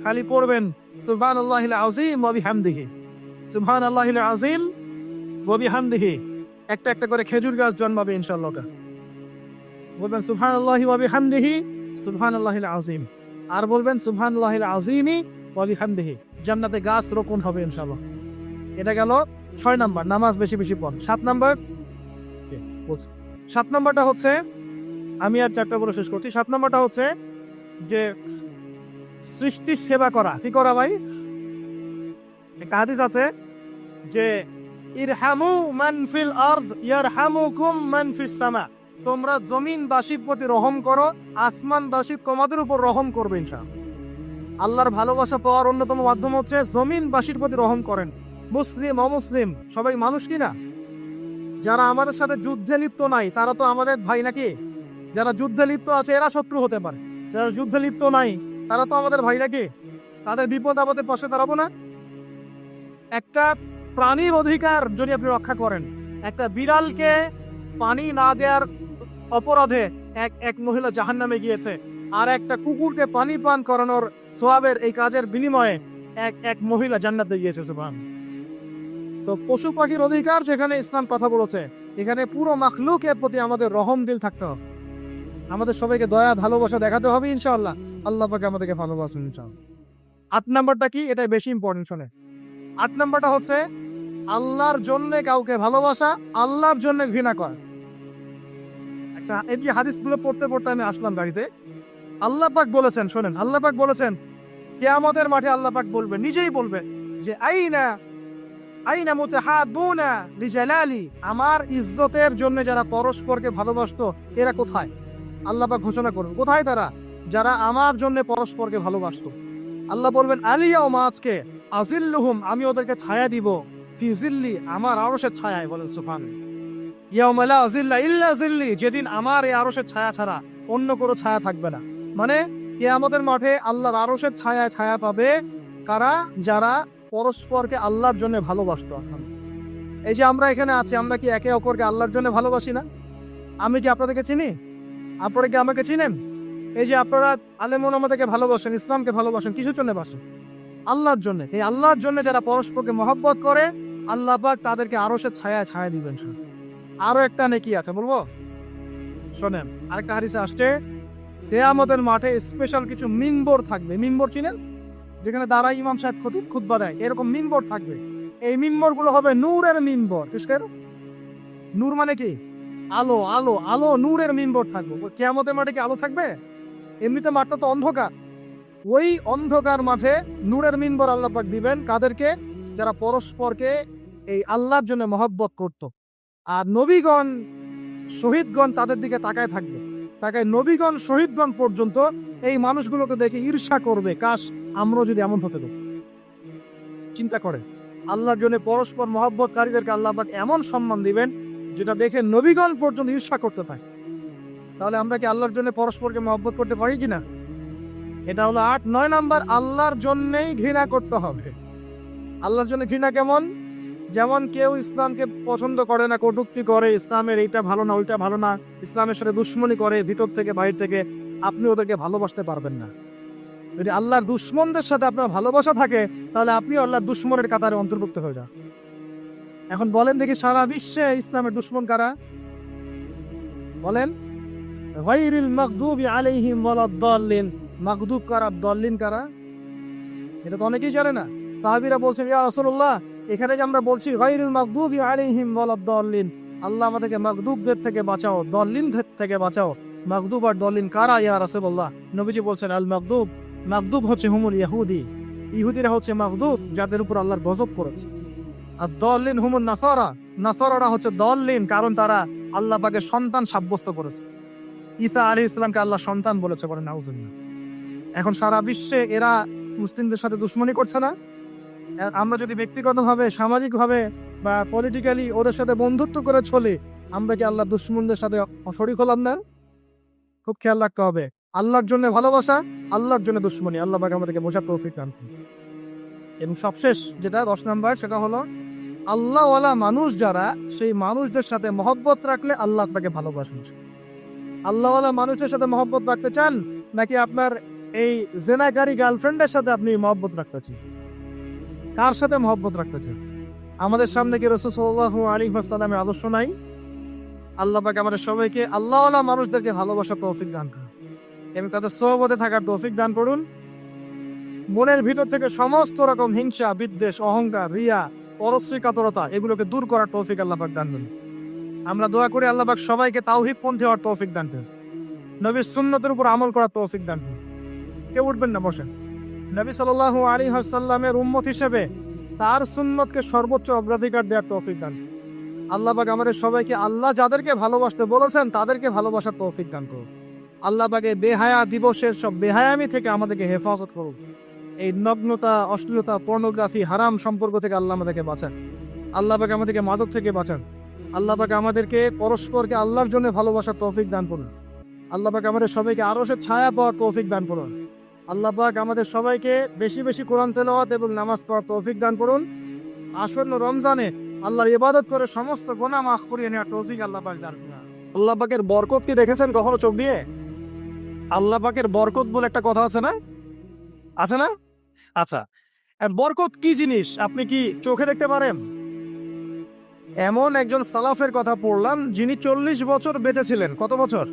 খালি পড়বেন সুবহানাল্লাহিল আযীম ওয়া বিহামদিহি, সুবহানাল্লাহিল আযীম ওয়া বিহামদিহি। একটা একটা করে খেজুর গাছ জন্মাবে ইনশাআল্লাহ। বলবেন সুবহানাল্লাহি ওয়া বিহামদিহি সুবহানাল্লাহিল আযীম, আর বলবেন সুবহানাল্লাহিল আযীমি ওয়া বিহামদিহি। জান্নাতে গাছ রোপণ হবে ইনশাআল্লাহ। এটা গেল 6 নাম্বার, নামাজ বেশি বেশি পড়। 7 নাম্বার 7 নাম্বারটা হচ্ছে, আমি আর 4টা বলে শেষ করছি। 7 নাম্বারটা হচ্ছে যে সৃষ্টির সেবা করা। কি করা ভাই? একটা হাদিস আছে যে ইরহামু মান ফিল আরদ ইয়ারহামুকুম মান ফিস সামা। তোমরা জমিনবাসীর প্রতি রহম করো, আসমানবাসী তোমাদের উপর রহম করবে ইনশাআল্লাহ। আল্লাহর ভালোবাসা পাওয়ার অন্যতম মাধ্যম হচ্ছে জমিনবাসীর প্রতি রহম করেন। মুসলিম অমুসলিম সবাই মানুষ কিনা? যারা আমাদের সাথে যুদ্ধে লিপ্ত নাই তারা তো আমাদের ভাই নাকি? যারা যুদ্ধে লিপ্ত আছে এরা শত্রু হতে পারে, যারা যুদ্ধে লিপ্ত নাই তারা তো আমাদের ভাই নাকি? তাদের বিপদ আপদে পাশে দাঁড়াবো না? একটা প্রাণীর অধিকার যদি আপনি রক্ষা করেন, একটা বিড়ালকে পানি না দেওয়ার অপরাধে এক মহিলা জাহান্নামে গিয়েছে, আর একটা কুকুরকে পানি পান করানোর সওয়াবের এই কাজের বিনিময়ে এক মহিলা জান্নাতে গিয়েছে। সুবহান। তো পশু পাখির অধিকার যেখানে ইসলাম কথা বলেছে, এখানে পুরো মাখলুকের প্রতি আমাদের রহম দিল থাকতে হবে। আমাদের সবাইকে দয়া ভালোবাসা দেখাতে হবে ইনশাআল্লাহ। আল্লাহ পাক আমাদেরকে ভালোবাসুন ইনশাআল্লাহ। 8 নাম্বারটা কি? এটা বেশি ইম্পর্টেন্ট শোনে। 8 নাম্বারটা হচ্ছে আল্লাহর জন্য কাউকে ভালোবাসা, আল্লাহর জন্য ঘৃণা করা। একটা এই যে হাদিসগুলো পড়তে পড়তে আমি আসলাম গাড়িতে। আল্লাহ পাক বলেছেন, শোনেন, আল্লাহ পাক বলেছেন কিয়ামতের মাঠে আল্লাহ পাক বলবে, নিজেই বলবে যে আইনা মুতাহাব্বুনা লিজালালি, আমার ইজ্জতের জন্য যারা পরস্পরকে ভালোবাসতো এরা কোথায়? আল্লাহ পাক ঘোষণা করবেন কোথায় তারা? যারা আমার জন্য পরস্পরকে ভালোবাসতো। আল্লাহ বলবেন আলিয়াউমা, আজকে আজিল্লুহুম, আমি ওদেরকে ছায়া দিব, ফি জিল্লি, আমার আরশের ছায়ায়। বলেন সুবহানাল্লাহ। ইয়াউমা লা জিল্লা ইল্লা জিল্লি, যেদিন আমার এই আরশের ছায়া ছাড়া অন্য কোনো ছায়া থাকবে না। মানে কিয়ামতের মাঠে আল্লাহর আরশের ছায়ায় ছায়া পাবে কারা? যারা পরস্পরকে আল্লাহর জন্য ভালোবাসতো। এই যে আমরা এখানে আছি, আমরা কি একে অপরকে আল্লাহর জন্য ভালোবাসি না? আমি কি আপনাদেরকে চিনি? আপনারা কি আমাকে চিনেন? এই যে আপনারা আলেমুন আমাদেরকে ভালোবাসেন, ইসলামকে ভালোবাসেন, কিসের জন্য বাসেন? আল্লাহর জন্য। এই আল্লাহর জন্য যারা পরস্পরকে মহব্বত করে, আল্লাহ পাক তাদেরকে আরশের ছায়ায় ছায়া দিবেন। আরো একটা নেকি আছে, বলবো শোনেন। আরেকটা হাদিসে আসছে, কিয়ামতের মাঠে স্পেশাল কিছু মিম্বর থাকবে। মিম্বর চিনেন? যেখানে দাঁড়ায় ইমাম সাহেব খুতবা দেয়, এরকম মিম্বর থাকবে। এই মিম্বর গুলো হবে নূরের মিম্বর। কিসের নূর? মানে কি? আলো। আলো আলো নূরের মিম্বর থাকবে। কিয়ামতের মাঠে কি আলো থাকবে? এমনিতে মাঠটা তো অন্ধকার। ওই অন্ধকার মাঝে নূরের মিম্বর আল্লাহ পাক দিবেন কাদেরকে? যারা পরস্পরকে এই আল্লাহর জন্য মহব্বত করত। আর নবীগণ, শহীদগণ তাদের দিকে তাকায় থাকবে। তাকায় নবীগণ, শহীদগণ পর্যন্ত এই মানুষগুলোকে দেখে ঈর্ষা করবে, কাশ আমরাও যদি এমন হতে দেব। চিন্তা করে, আল্লাহর জন্য পরস্পর মহব্বতকারীদেরকে আল্লাহ পাক এমন সম্মান দিবেন যেটা দেখে নবীগণ পর্যন্ত ঈর্ষা করতে থাকে। তাহলে আমরা কি আল্লাহর জন্য পরস্পরকে মহব্বত করতে পারি কিনা? এটা হলো 8-9 নাম্বার। আল্লাহর জন্যই ঘৃণা করতে হবে। আল্লাহর জন্য ঘৃণা কেমন? যেমন কেউ ইসলামকে পছন্দ করে না, কটূক্তি করে, ইসলামের এইটা ভালো না, ওইটা ভালো না, ইসলামের সাথে দুশ্মনী করে ভিতর থেকে বাইরে থেকে, আপনি ওদেরকে ভালোবাসতে পারবেন না। যদি আল্লাহর দুশ্মনদের সাথে আপনার ভালোবাসা থাকে, তাহলে আপনি আল্লাহর দুশ্মনের কাতারে অন্তর্ভুক্ত হয়ে যান। এখন বলেন দেখি, সারা বিশ্বে ইসলামের দুশ্মন কারা? বলেন। গায়রিল মাগদুবি আলাইহিম ওয়ালাদ-দাল্লিন। মাগদুব কারা, দল্লিন কারা? এটা তো অনেকেই জানে না। সাহাবীরা বলছেন, ইয়া রাসূলুল্লাহ, এখানে যে আমরা বলছি গায়রিল মাগদুবি আলাইহিম ওয়ালাদ-দাল্লিন, আল্লাহ আমাদেরকে মাগদুবদের থেকে বাঁচাও, দল্লিনদের থেকে বাঁচাও। মাগদুব আর দল্লিন কারা ইয়া রাসূলুল্লাহ? নবীজি বলছেন, আল মাগদুব, মাগদুব হচ্ছে হুমুল ইহুদি। ইহুদিরা হচ্ছে মাগদুব, যাদের উপর আল্লাহর গজব করেছে। আর দল্লিন হুমুল নাসারা, নাসারারা হচ্ছে দল্লিন, কারণ তারা আল্লাহ পাকের সন্তান সাব্যস্ত করেছে। ঈসা আলাইহিস সালামকে আল্লাহ সন্তান বলেছে, বলে নাউজুবিল্লাহ। এখন সারা বিশ্বে এরা মুসলিমদের সাথে দুশ্মনী করছে না? আমরা যদি ব্যক্তিগতভাবে, সামাজিকভাবে বা পলিটিক্যালি ওদের সাথে বন্ধুত্ব করে চলি, আমরা কি আল্লাহ দুশ্মনদের সাথে শরীক হলাম না? খুব খেয়াল রাখতে হবে। আল্লাহর জন্য ভালোবাসা, আল্লাহর জন্য দুশ্মনী। আল্লাহ পাক আমাদেরকে বোঝার তৌফিক দান করুন। এবং সবশেষ যেটা 10 নাম্বার, সেটা হলো আল্লাহওয়ালা মানুষ যারা, সেই মানুষদের সাথে মহব্বত রাখলে আল্লাহ আপনাকে ভালোবাসেন। আল্লাহওয়ালা মানুষদের সাথে মহব্বত রাখতে চান, নাকি আপনার এই জেনাকারী গার্লফ্রেন্ডের সাথে আপনি মহব্বত রাখতে চান? কার সাথে মহব্বত রাখতে চান? আমাদের সামনে কি রাসূল সাল্লাল্লাহু আলাইহি ওয়াসাল্লামের আদর্শ নাই? আল্লাহ পাক আমাদের সবাইকে আল্লাহওয়ালা মানুষদেরকে ভালোবাসার তৌফিক দান করুন এবং তাদের সোহবতে থাকার তৌফিক দান করুন। মনের ভিতর থেকে সমস্ত রকম হিংসা, বিদ্বেষ, অহংকার, রিয়া, পরশ্রীকাতরতা, এগুলোকে দূর করার তৌফিক আল্লাহ পাক দান করুন। আমরা দোয়া করি আল্লাহ পাক সবাইকে তাওহীদ পন্থী হওয়ার তৌফিক দান করুন, নবীর সুন্নতের উপর আমল করার তৌফিক দান করুন। কেউ উঠবেন না, বসেন। নবী সাল্লাল্লাহু আলাইহি ওয়াসাল্লামের উম্মত হিসেবে তার সুন্নতকে সর্বোচ্চ অগ্রাধিকার দেওয়ার তৌফিক দান করুন। আল্লাহ পাক আমাদের সবাইকে আল্লাহ যাদেরকে ভালোবাসতে বলেছেন তাদেরকে ভালোবাসার তৌফিক দান করুন। আল্লাহ পাকে বেহায়া দিবসের সব বেহায়ামি থেকে আমাদেরকে হেফাজত করুন। এই নগ্নতা, অশ্লীলতা, পর্নোগ্রাফি, হারাম সম্পর্ক থেকে আল্লাহ আমাদেরকে বাঁচান। আল্লাহ পাক আমাদেরকে মাদক থেকে বাঁচান। আল্লাহ পাক আমাদেরকে পরস্পরকে আল্লাহর জন্য ভালোবাসার তৌফিক দান করুন। আল্লাহ পাক আমাদের সবাইকে আরশের ছায়া পাওয়ার তৌফিক দান করুন। আল্লাহ পাক আমাদের সবাইকে বেশি বেশি কোরআন তেলাওয়াত এবং নামাজ পড়ার তৌফিক দান করুন। আসন্ন রমজানে আল্লাহর ইবাদত করে সমস্ত গুনাহ মাফ করিয়ে নেওয়ার তৌফিক আল্লাহ পাক দান করুন। আল্লাহ পাকের বরকত কি দেখেছেন কখনো চোখ দিয়ে? আল্লাহ পাকের বরকত বলে একটা কথা আছে না? আছে না? আচ্ছা, বরকত কি জিনিস আপনি কি চোখে দেখতে পারেন? এমন একজন সালাফের কথা পড়লাম যিনি 40 বছর বেঁচে ছিলেন। কত বছর?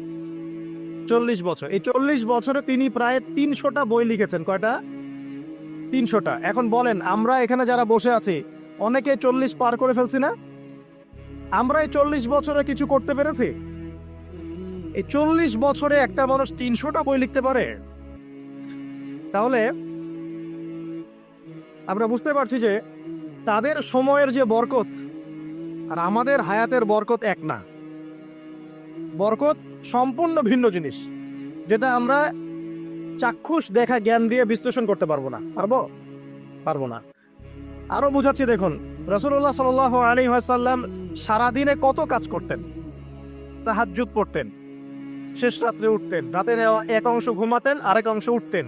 40 বছর। এই 40 বছরে তিনি প্রায় 300টা বই লিখেছেন। কয়টা? 300টা। এখন বলেন, আমরা এখানে যারা বসে আছি অনেকে 40 পার করে ফেলছি না? আমরা এই 40 বছরে কিছু করতে পেরেছি? এই 40 বছরে একটা মানুষ 300টা বই লিখতে পারে? তাহলে আমরা বুঝতে পারছি যে তাদের সময়ের যে বরকত আর আমাদের হায়াতের বরকত এক না। বরকত সম্পূর্ণ ভিন্ন জিনিস, যেটা আমরা চাক্ষুষ দেখা জ্ঞান দিয়ে বিশ্লেষণ করতে পারবো না। পারবো না। আরো বুঝাচ্ছি, দেখুন, রাসূলুল্লাহ সাল্লাল্লাহু আলাইহি ওয়াসাল্লাম সারাদিনে কত কাজ করতেন। তাহাজ্জুদ পড়তেন, শেষ রাত্রে উঠতেন, রাতের এক অংশ ঘুমাতেন, আরেক অংশ উঠতেন,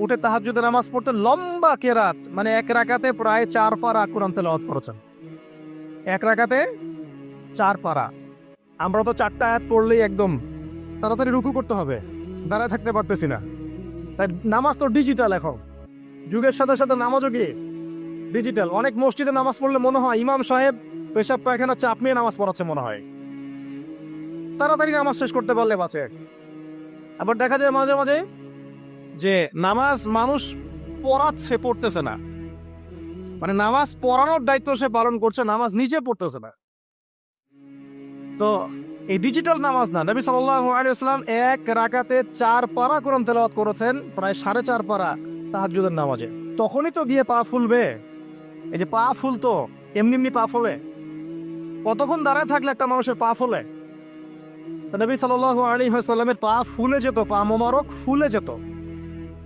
উঠে তাহাজ্জুদের নামাজ পড়তেন, লম্বা কেরাত, মানে এক রাকাতে প্রায় 4 পারা কোরআন তেলাওয়াত করেছেন। এক রাকাতে 4 পারা। আমরা তো 4টা আয়াত পড়লেই একদম তাড়াতাড়ি রুকু করতে হবে, দাঁড়ায় থাকতে পারতেছি না। তাই নামাজ তো ডিজিটাল এখন। যুগের সাথে সাথে নামাজও কি ডিজিটাল। অনেক মসজিদে নামাজ পড়লে মনে হয় ইমাম সাহেব পেশাব পায়খানা চাপ নিয়ে নামাজ পড়াচ্ছে মনে হয়, তাড়াতাড়ি নামাজ শেষ করতে পারলে বাঁচে। আবার দেখা যায় মাঝে মাঝে যে নামাজ মানুষ পড়াচ্ছে, পড়তেছে না, মানে নামাজ পড়ানোর দায়িত্ব সে পালন করছে, নামাজ নিজে পড়তেছে না। তো এই ডিজিটাল নামাজ না, নবী সাল্লাল্লাহু আলাইহি ওয়াসাল্লাম এক রাকাতে 4 পারা কোরআন তেলাওয়াত করেছেন, প্রায় 4.5 পারা তাহাজ্জুদের নামাজে। তখনই তো গিয়ে পা ফুলবে। এই যে পা ফুলতো, এমনি এমনি পা ফোলে? কতক্ষণ দাঁড়ায় থাকলে একটা মানুষের পা ফোলে? তো নবী সাল্লাল্লাহু আলাইহি ওয়াসাল্লামের পা ফুলে যেত, পা মোবারক ফুলে যেত।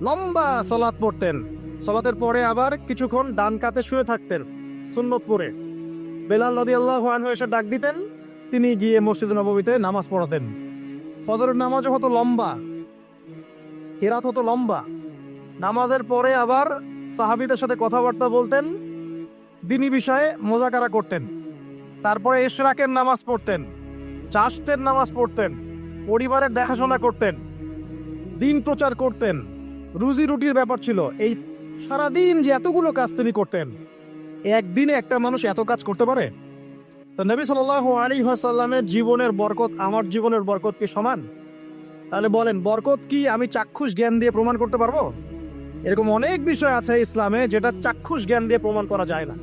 লম্বা সালাত পড়তেন, সালাতের পরে আবার কিছুক্ষণ ডান কাতে শুয়ে থাকতেন সুন্নত পড়ে। বেলাল রাদিয়াল্লাহু আনহু এসে ডাক দিতেন, তিনি গিয়ে মসজিদ নববীতে নামাজ পড়াতেন। ফজরের নামাজও হতো লম্বা, কিরাত হতো লম্বা। নামাজের পরে আবার সাহাবীদের সাথে কথাবার্তা বলতেন, দ্বীনি বিষয়ে মোজাকারা করতেন। তারপরে ইশরাকের নামাজ পড়তেন, চাষতের নামাজ পড়তেন, পরিবারের দেখাশোনা করতেন, দিন প্রচার করতেন, রুজি রুটির ব্যাপার ছিল। এই সারাদিন যে এতগুলো কাজ তিনি করতেন, একদিনে একটা মানুষ এত কাজ করতে পারে? তো নবী সাল্লাল্লাহু আলাইহি ওয়াসাল্লামের জীবনের বরকত আমার জীবনের বরকত কি সমান? তাহলে বলেন, বরকত কি আমি চাক্ষুষ জ্ঞান দিয়ে প্রমাণ করতে পারবো? এরকম অনেক বিষয় আছে ইসলামে যেটা চাক্ষুষ জ্ঞান দিয়ে প্রমাণ করা যায় না।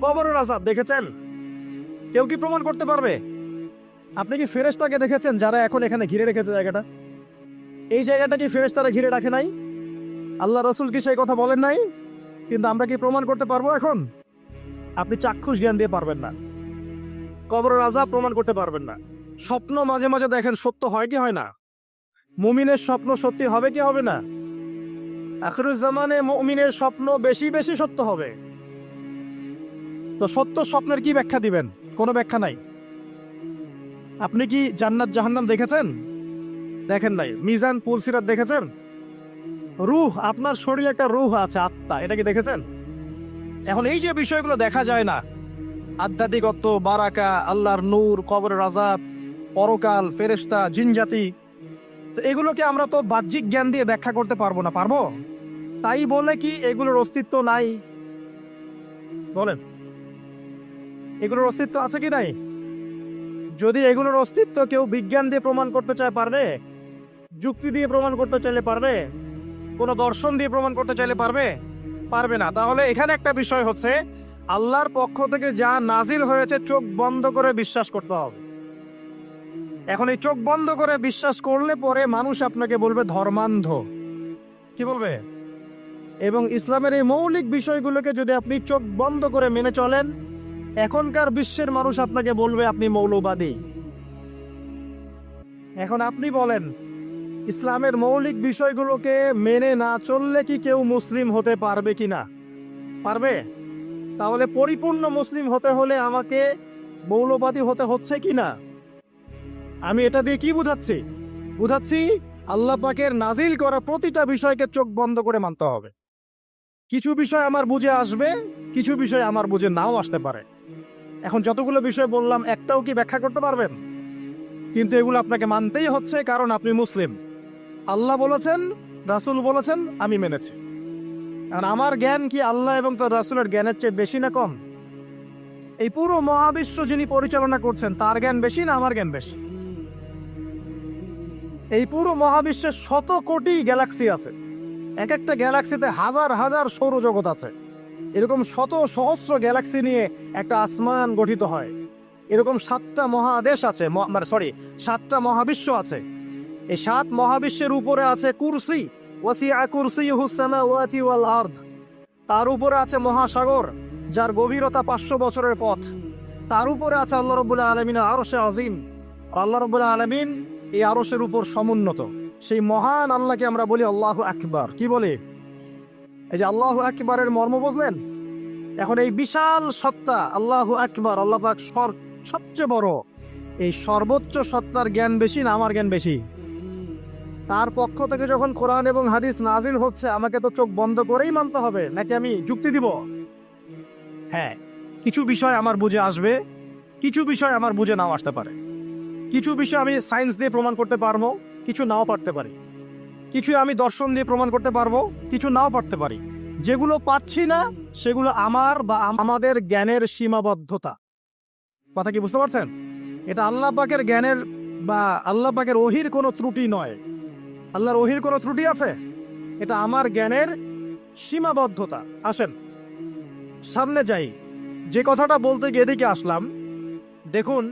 কবরের আযাব দেখেছেন? কেউ কি প্রমাণ করতে পারবে? আপনি কি ফেরেশতাকে দেখেছেন যারা এখন এখানে ঘিরে রেখেছে জায়গাটা? এই জায়গাটা কি ফেরেশতারা ঘিরে রাখে নাই? আল্লাহ রাসূল কি সেই কথা বলেন নাই? কিন্তু আমরা কি প্রমাণ করতে পারবো এখন? আপনি চাক্ষুষ জ্ঞান দিয়ে পারবেন না। কবরের আযাব প্রমাণ করতে পারবেন না। স্বপ্ন মাঝে মাঝে দেখেন, সত্য হয় কি হয় না? মুমিনের স্বপ্ন সত্যি হবে কি হবে না? আখিরুজ জামানে মুমিনের স্বপ্ন বেশি বেশি সত্য হবে। তো সত্য স্বপ্নের কি ব্যাখ্যা দিবেন? কোনো ব্যাখ্যা নাই। আপনি কি জান্নাত জাহান্নাম দেখেছেন? দেখেন নাই। মিজান পুলসিরাত দেখেছেন? রূহ, আপনার শরীরে একটা রূহ আছে, আত্মা, এটা কি দেখেছেন? এখন এই যে বিষয়গুলো দেখা যায় না, আধ্যাত্মিকত্ব, বারাকা, আল্লাহর নূর, কবরের আযাব, পরকাল, ফেরেশতা, জিনজাতি, তো এগুলোকে আমরা তো বাহ্যিক জ্ঞান দিয়ে ব্যাখ্যা করতে পারবো না, পারবো? তাই বলে কি এগুলোর অস্তিত্ব নাই? বলেন, এগুলোর অস্তিত্ব আছে কি নাই? যদি এগুলোর অস্তিত্ব কেউ বিজ্ঞান দিয়ে প্রমাণ করতে চায় পারবে? যুক্তি দিয়ে প্রমাণ করতে চাইলে পারবে? কোনো দর্শন দিয়ে প্রমাণ করতে চাইলে পারবে? পারবে না। তাহলে এখানে একটা বিষয় হচ্ছে, আল্লাহর পক্ষ থেকে যা নাজিল হয়েছে চোখ বন্ধ করে বিশ্বাস করতে হবে। এখন এই চোখ বন্ধ করে বিশ্বাস করলে পরে মানুষ আপনাকে বলবে ধর্মান্ধ। কি বলবে? এবং ইসলামের এই মৌলিক বিষয়গুলোকে যদি আপনি চোখ বন্ধ করে মেনে চলেন, এখনকার বিশ্বের মানুষ আপনাকে বলবে আপনি মৌলবাদী। এখন আপনি বলেন, ইসলামের মৌলিক বিষয়গুলোকে মেনে না চললে কি কেউ মুসলিম হতে পারবে কিনা? পারবে? তাহলে পরিপূর্ণ মুসলিম হতে হলে আমাকে মৌলবাদী হতে হচ্ছে কিনা? আমি এটা দিয়ে কি বুঝাচ্ছি? বুঝাচ্ছি আল্লাহ পাকের নাজিল করা প্রতিটা বিষয়কে চোখ বন্ধ করে মানতে হবে। কিছু বিষয় আমার বুঝে আসবে, কিছু বিষয় আমার বুঝে নাও আসতে পারে। এখন যতগুলো বিষয় বললাম, একটাও কি ব্যাখ্যা করতে পারবেন? কিন্তু এগুলো আপনাকে মানতেই হচ্ছে, কারণ আপনি মুসলিম। আল্লাহ বলেছেন, রাসূল বলেছেন, আমি মেনেছি। আর আমার জ্ঞান কি আল্লাহ এবং তার রাসূলের জ্ঞানের চেয়ে বেশি না কম? এই পুরো মহাবিশ্ব যিনি পরিচালনা করছেন, তার জ্ঞান বেশি না আমার জ্ঞান বেশি? এই পুরো মহাবিশ্বের শত কোটি গ্যালাক্সি আছে, এক একটা গ্যালাক্সিতে হাজার হাজার সৌরজগৎ আছে। এরকম শত সহস্র গ্যালাক্সি নিয়ে একটা আসমান গঠিত হয়। এরকম 7টা মহাদেশ আছে, 7টা মহাবিশ্ব আছে। এই 7 মহাবিশ্বের উপরে আছে কুরসি, ওয়াসিআ কুরসিয়ুহুস সামাওয়াতি ওয়াল আরদ। তার উপরে আছে মহাসাগর, যার গভীরতা 500 বছরের পথ। তার উপরে আছে আল্লাহ রাব্বুল আলামিনের আরশে আজিম। আল্লাহ রাব্বুল আলামিন এই আরশের উপর সমুন্নত। সেই মহান আল্লাহকে আমরা বলি আল্লাহু আকবার। কি বলি? এই যে আল্লাহু আকবারের মর্ম বুঝলেন? এখন এই বিশাল সত্তা আল্লাহু আকবার, আল্লাহ পাক সবচেয়ে বড়, এই সর্বোচ্চ সত্তার জ্ঞান বেশি না আমার জ্ঞান বেশি? তার পক্ষ থেকে যখন কোরআন এবং হাদিস নাজিল হচ্ছে, আমাকে তো চোখ বন্ধ করেই মানতে হবে, নাকি আমি যুক্তি দিব? হ্যাঁ, কিছু বিষয় আমার বুঝে আসবে, কিছু বিষয় আমার বুঝে নাও আসতে পারে। কিছু বিষয় আমি সায়েন্স দিয়ে প্রমাণ করতে পারবো, কিছু নাও পারতে পারি। কিছু আমি দর্শন দিয়ে প্রমাণ করতে পারবো, কিছু নাও পারতে পারি। যেগুলো পারছি না সেগুলো আমার বা আমাদের জ্ঞানের সীমাবদ্ধতা। কথা কি বুঝতে পারছেন? এটা আল্লাহ পাকের জ্ঞানের বা আল্লাহ পাকের ওহির কোনো ত্রুটি নয়। আল্লাহর ওহির কোনো ত্রুটি আছে? এটা আমার জ্ঞানের সীমাবদ্ধতা। আসেন সামনে যাই। যে কথাটা বলতে গিয়ে এদিকে আসলাম, দেখুন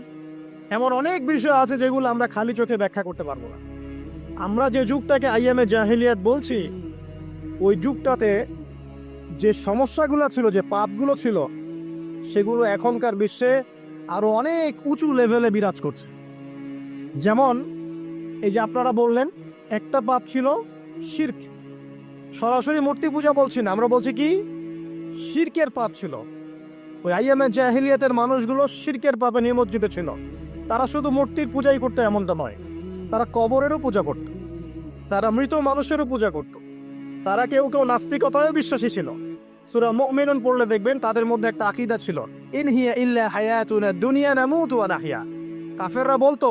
এমন অনেক বিষয় আছে যেগুলো আমরা খালি চোখে ব্যাখ্যা করতে পারবো না। আমরা যে যুগটাকে আইয়ামে জাহিলিয়াত বলছি, ওই যুগটাতে যে সমস্যাগুলো ছিল, যে পাপগুলো ছিল, সেগুলো এখনকার বিশ্বে আরো অনেক উঁচু লেভেলে বিরাজ করছে। যেমন এই যে আপনারা বললেন, একটা পাপ ছিল শিরক। সরাসরি মূর্তি পূজা বলছি না, আমরা বলছি কি শিরকের পাপ ছিল। ওই আইয়ামে জাহিলিয়াতের মানুষগুলো শিরকের পাপে নিমজ্জিত ছিল। তারা শুধু মূর্তির পূজাই করতো এমনটা নয়, তারা কবরেরও পূজা করত, তারা মৃত মানুষেরও পূজা করত, তারা কেউ কেউ নাস্তিকতায়ও বিশ্বাসী ছিল। সূরা মুমিনুন পড়লে দেখবেন তাদের মধ্যে একটা আকীদা ছিল, ইন হিয়া ইল্লা হায়াতুনা দুনিয়া নামুতু ওয়া নাহইয়া। কাফেররা বলতো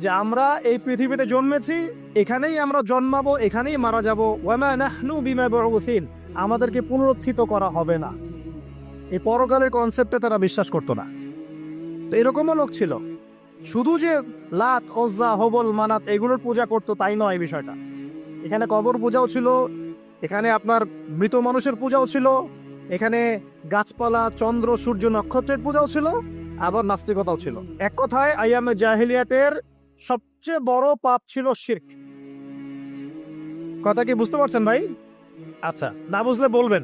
যে আমরা এই পৃথিবীতে জন্মেছি, এখানেই আমরা জন্মাবো, এখানেই মারা যাব, ওয়া মা নাহনু বিমাবউসিন, আমাদেরকে পুনরুত্থিত করা হবে না। এই পরকালের কনসেপ্টে তারা বিশ্বাস করতো না। তো এরকমও লোক ছিল। শুধু যে লাত, ওজ্জা, হবল, মানাত এগুলোর পূজা করতো তাই নয় বিষয়টা। এখানে কবর পূজাও ছিল, এখানে আপনার মৃত মানুষের পূজাও ছিল, এখানে গাছপালা, চন্দ্র, সূর্য, নক্ষত্রের পূজাও ছিল, আবার নাস্তিকতাও ছিল। এক কথায় আইয়ামে জাহিলিয়াতের সবচেয়ে বড় পাপ ছিল শিরক। কথা কি বুঝতে পারছেন ভাই? আচ্ছা, না বুঝলে বলবেন,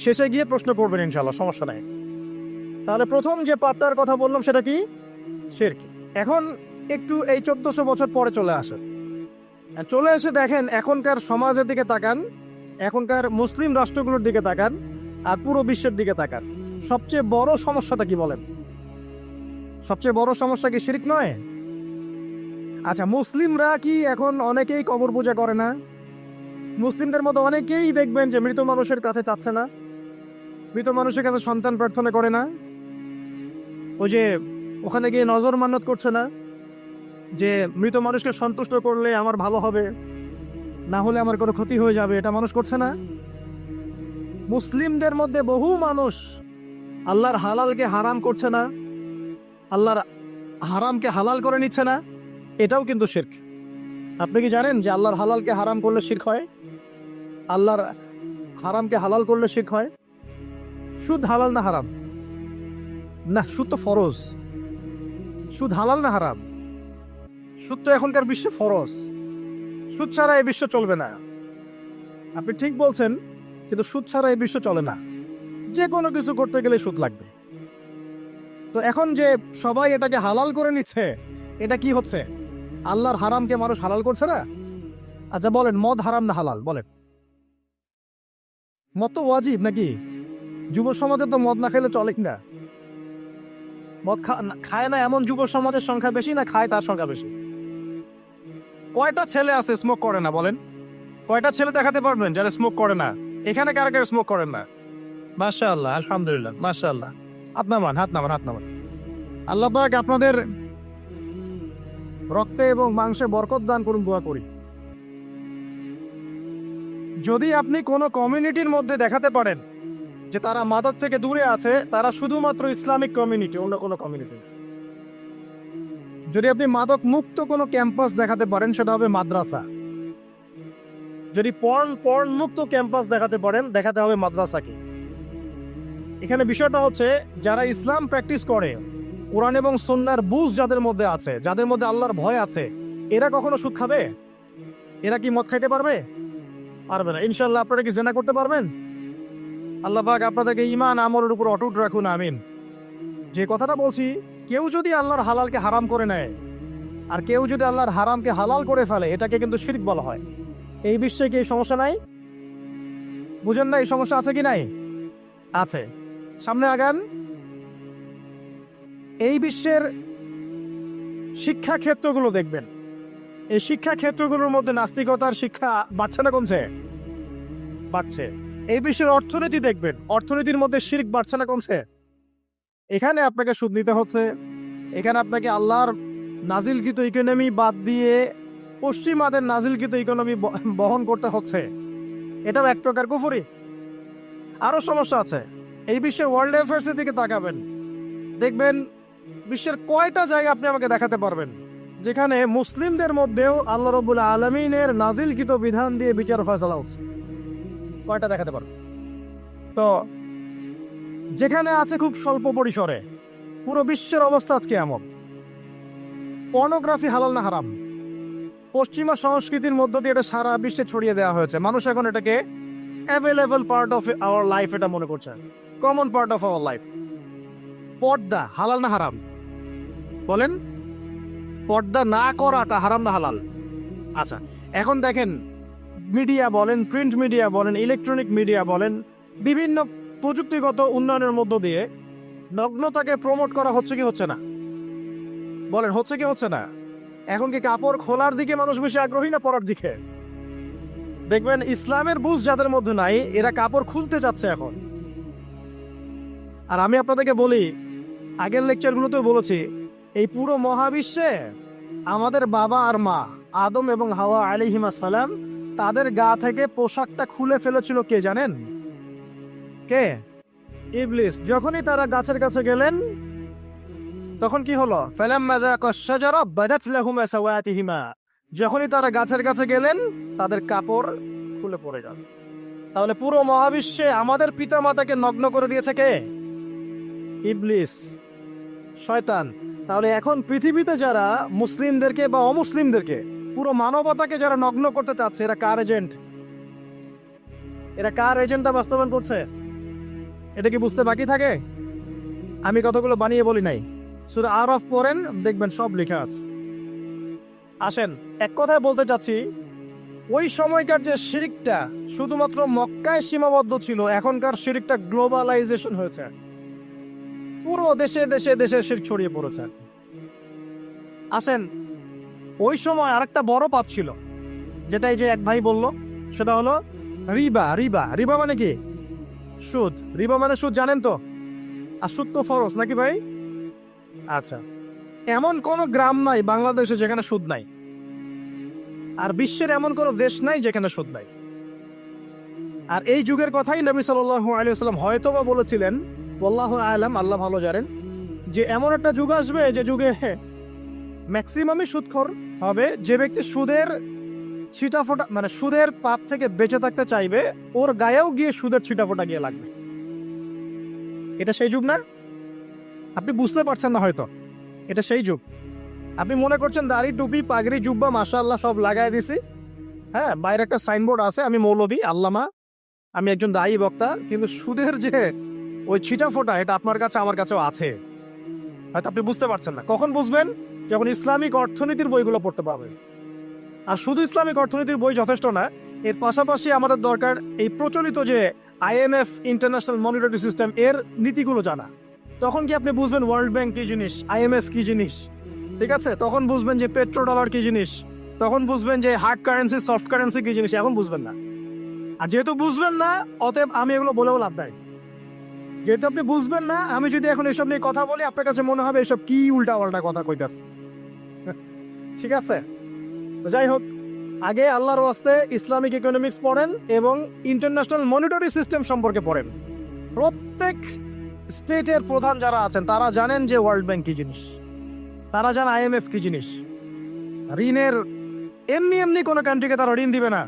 শেষে গিয়ে প্রশ্ন করবেন ইনশাআল্লাহ, সমস্যা নাই। তাহলে প্রথম যে পাপটার কথা বললাম সেটা কি? শিরক। এখন একটু এই 1400 বছর পরে চলে আসে, চলে এসে দেখেন এখনকার সমাজের দিকে তাকান, এখনকার মুসলিম রাষ্ট্রগুলোর দিকে তাকান, আর পুরো বিশ্বের দিকে তাকান। সবচেয়ে বড় সমস্যাটা কি বলেন? সবচেয়ে বড় সমস্যা কি শিরক নয়? আচ্ছা, মুসলিমরা কি এখন অনেকেই কবর পূজা করে না? মুসলিমদের মতো অনেকেই দেখবেন যে মৃত মানুষের কাছে চাচ্ছে না, মৃত মানুষের কাছে সন্তান প্রার্থনা করে না, ওই যে ওখানে গিয়ে নজর মান্নত করছে না যে মৃত মানুষকে সন্তুষ্ট করলে আমার ভালো হবে, না হলে আমার কোনো ক্ষতি হয়ে যাবে, এটা মানুষ করছে না। মুসলিমদের মধ্যে বহু মানুষ আল্লাহর হালালকে হারাম করছে না, আল্লাহর হারামকে হালাল করে নিচ্ছে না, এটাও কিন্তু শিরক। আপনি কি জানেন যে আল্লাহর হালালকে হারাম করলে শিরক হয়? আল্লাহর হারামকে হালাল করলে শিরক হয়। সুদ হালাল না হারাম? না, সুদ তো ফরজ। সুদ হালাল না হারাম? সুদ তো এখনকার বিশ্বে ফরজ। সুদ ছাড়া এই বিশ্ব চলবে না। আপনি ঠিক বলছেন, কিন্তু সুদ ছাড়া এই বিশ্ব চলে না। যে কোনো কিছু করতে গেলে সুদ লাগবে। তো এখন যে সবাই এটাকে হালাল করে নিচ্ছে, এটা কি হচ্ছে? আল্লাহর হারামকে মানুষ হালাল করছে না। আচ্ছা বলেন, মদ হারাম না হালাল? বলেন। মদ তো ওয়াজিব নাকি? যুব সমাজে তো মদ না খেলে চলে না। মদ খায় না এমন যুব সমাজের সংখ্যা বেশি, না খায় তার সংখ্যা বেশি? কয়টা ছেলে আছে স্মোক করে না? বলেন, কয়টা ছেলে দেখাতে পারবেন যারা স্মোক করে না? এখানে কারা কারা স্মোক করেন না? মাশাআল্লাহ, আলহামদুলিল্লাহ, মাশাআল্লাহ। হাত নামান, হাত নামান, হাত নামান। আল্লাহ পাক আপনাদের রক্তে এবং মাংসে বরকত দান করুন, দোয়া করি। যদি আপনি কোনো কমিউনিটির মধ্যে দেখাতে পারেন যে তারা মাদক থেকে দূরে আছে, তারা শুধুমাত্র ইসলামিক কমিউনিটি, অন্য কোনো কমিউনিটি। যদি আপনি মাদক মুক্ত কোনো ক্যাম্পাস দেখাতে পারেন, সেটা হবে মাদ্রাসা। যদি পর্ন মুক্ত ক্যাম্পাস দেখাতে পারেন, দেখাতে হবে মাদ্রাসাকে। এখানে বিষয়টা হচ্ছে, যারা ইসলাম প্র্যাকটিস করে, কোরআন এবং সুন্নাহর বুঝ যাদের মধ্যে আছে, যাদের মধ্যে আল্লাহর ভয় আছে, এরা কখনো সুদ খাবে? এরা কি মদ খাইতে পারবে? পারবে না। ইনশাআল্লাহ আপনারা কি জিনা করতে পারবেন? আল্লাহ পাক আপনাদেরকে ঈমান আমলের উপর অটুট রাখুন, আমিন। যে কথাটা বলছি, কেউ যদি আল্লাহর হালালকে হারাম করে নেয়, আর কেউ যদি আল্লাহর হারামকে হালাল করে ফেলে, এটাকে কিন্তু শিরক বলা হয়। এই বিশ্বে কি এই সমস্যা নাই? বুঝেন না এই সমস্যা আছে কি নাই? আছে। সামনে আগান। এই বিশ্বের শিক্ষা ক্ষেত্রগুলো দেখবেন, এই শিক্ষা ক্ষেত্রগুলোর মধ্যে নাস্তিকতার শিক্ষা বাড়ছে না কমছে? বাড়ছে। এই বিশ্বের অর্থনীতি দেখবেন, অর্থনীতির মধ্যে শিরক বাড়ছে না কমছে? এখানে আপনাকে সুদ নিতে হচ্ছে, এখানে আপনাকে আল্লাহর নাজিলকৃত ইকোনমি বাদ দিয়ে পশ্চিমাদের নাজিলকৃত ইকোনমি বহন করতে হচ্ছে, এটাও এক প্রকার কুফরি। আরো সমস্যা আছে। এই বিশ্বের ওয়ার্ল্ড অ্যাফেয়ার্সের দিকে তাকাবেন, দেখবেন বিশ্বের কয়টা জায়গা আপনি আমাকে দেখাতে পারবেন যেখানে মুসলিমদের মধ্যেও আল্লাহ রাব্বুল আলামিনের নাজিলকৃত বিধান দিয়ে বিচার ফয়সালা হচ্ছে? কয়টা দেখাতে পারবেন? তো যেখানে আছে খুব স্বল্প পরিসরে। পুরো বিশ্বের অবস্থা আজকে এমন। পর্নোগ্রাফি হালাল না হারাম? পশ্চিমা সংস্কৃতির মধ্য দিয়ে এটা সারা বিশ্বে ছড়িয়ে দেওয়া হয়েছে। মানুষ এখন এটাকে available part of our life এটা মনে করছে, common part of our life. পর্দা হালাল না হারাম? বলেন, পর্দা না করাটা হারাম না হালাল? আচ্ছা, এখন দেখেন মিডিয়া বলেন, প্রিন্ট মিডিয়া বলেন, ইলেকট্রনিক মিডিয়া বলেন, বিভিন্ন প্রযুক্তিগত উন্নয়নের মধ্য দিয়ে নগ্নতাকে প্রমোট করা হচ্ছে কি হচ্ছে না? বলেন, হচ্ছে কি হচ্ছে না? এখন কি কাপড় খোলার দিকে মানুষ বেশি আগ্রহী না পরার দিকে? দেখবেন ইসলামের বুঝ যাদের মধ্যে নাই, এরা কাপড় খুলতে চাচ্ছে এখন। আর আমি আপনাদেরকে বলি, আগের লেকচারগুলোতেও বলেছি, এই পুরো মহাবিশ্বে আমাদের বাবা আর মা আদম এবং হাওয়া আলাইহিমা সালাম, তাদের গা থেকে পোশাকটা খুলে ফেলেছিল কে জানেন? কে? ইবলিস। যখনই তারা গাছের কাছে গেলেন তখন কি হলো? ফালাম্মা যাকা শাজারা বাদাত লাহুমা সাওয়াতিহিমা। যখনই তারা গাছের কাছে গেলেন তাদের কাপড় খুলে পড়ে গেল। তাহলে পুরো মহাবিশ্বে আমাদের পিতামাতাকে নগ্ন করে দিয়েছে কে? ইবলিস, শয়তান। তাহলে এখন পৃথিবীতে যারা মুসলিমদেরকে বা অমুসলিমদেরকে, পুরো মানবতাকে যারা নগ্ন করতে চাচ্ছে, এরা কার এজেন্ট? এরা কার এজেন্টটা বাস্তবায়ন করছে? এটা কি বুঝতে বাকি থাকে? আমি কতগুলো বানিয়ে বলি নাই। সূরা আরাফ পড়েন, দেখবেন সব লেখা আছে। আসেন, এক কথায় বলতে চাচ্ছি, ওই সময়কার যে শিরকটা শুধুমাত্র মক্কায় সীমাবদ্ধ ছিল, এখনকার শিরকটা গ্লোবালাইজেশন হয়েছে, পুরো দেশে দেশে দেশে শিরক ছড়িয়ে পড়েছে। আসেন, ওই সময় আরেকটা বড় পাপ ছিল, যেটাই যে এক ভাই বলল, সেটা হলো রিবা। রিবা, রিবা মানে কি? সুদ। রিবা মানে সুদ, জানেন তো? আর সুদ তো ফরজ নাকি ভাই? আচ্ছা, এমন কোন গ্রাম নাই বাংলাদেশে যেখানে সুদ নাই, আর বিশ্বের এমন কোন দেশ নাই যেখানে সুদ নাই। আর এই যুগের কথাই নবী সাল্লাল্লাহু আলাইহি ওয়াসাল্লাম হয়তোবা বলেছিলেন, আল্লাহু আ'লাম, আল্লাহ ভালো জানেন, যে এমন একটা যুগ আসবে যে যুগে ম্যাক্সিমামই সুদখোর হবে। যে ব্যক্তি সুদের ছিটাফোঁটা, মানে সুদের পাপ থেকে বেঁচে থাকতে চাইবে, ওর গায়েও গিয়ে সুদের ছিটাফোঁটা গিয়ে লাগবে। এটা সেই যুগ না? আপনি বুঝতে পারছেন না হয়তো, এটা সেই যুগ। আপনি মনে করছেন দাড়ি, টুপি, পাগড়ি, জুব্বা মাশাআল্লাহ সব লাগাই দিছি, হ্যাঁ, বাইরে একটা সাইনবোর্ড আছে, আমি মৌলবী, আল্লামা, আমি একজন দায়ী বক্তা, কিন্তু সুদের যে ওই ছিটাফোঁটা, এটা আপনার কাছে আমার কাছেও আছে। হয়তো আপনি বুঝতে পারছেন না। কখন বুঝবেন? যখন ইসলামিক অর্থনীতির বইগুলো পড়তে পারবেন। আর শুধু ইসলামিক অর্থনীতির বই যথেষ্ট না, এর পাশাপাশি আমাদের দরকার এই প্রচলিত যে IMF, ইন্টারন্যাশনাল মনিটারি সিস্টেম, এর নীতিগুলো জানা। তখন কি আপনি বুঝবেন ওয়ার্ল্ড ব্যাংক কি জিনিস, IMF কি জিনিস, ঠিক আছে? তখন বুঝবেন যে পেট্রো ডলার কি জিনিস, তখন বুঝবেন যে হার্ড কারেন্সি, সফট কারেন্সি কি জিনিস। এখন বুঝবেন না। আর যেহেতু বুঝবেন না, অতএব আমি এগুলো বলেও লাভ নাই। যেহেতু আপনি বুঝবেন না, আমি যদি এখন এসব নিয়ে কথা বলি, আপনার কাছে মনে হবে এসব কি উল্টা পাল্টা কথা কইতাছে। ঠিক আছে? তো যাই হোক, আগে আল্লাহর ওয়াস্তে ইসলামিক ইকোনমিক্স পড়েন এবং ইন্টারন্যাশনাল মনিটারি সিস্টেম সম্পর্কে পড়েন। প্রত্যেক স্টেটের প্রধান যারা আছেন তারা জানেন যে ওয়ার্ল্ড ব্যাংক কি জিনিস, তারা জানেন IMF কি জিনিস। ঋণের এমনি এমনি কোনো কান্ট্রিকে তারা ঋণ দিবে না,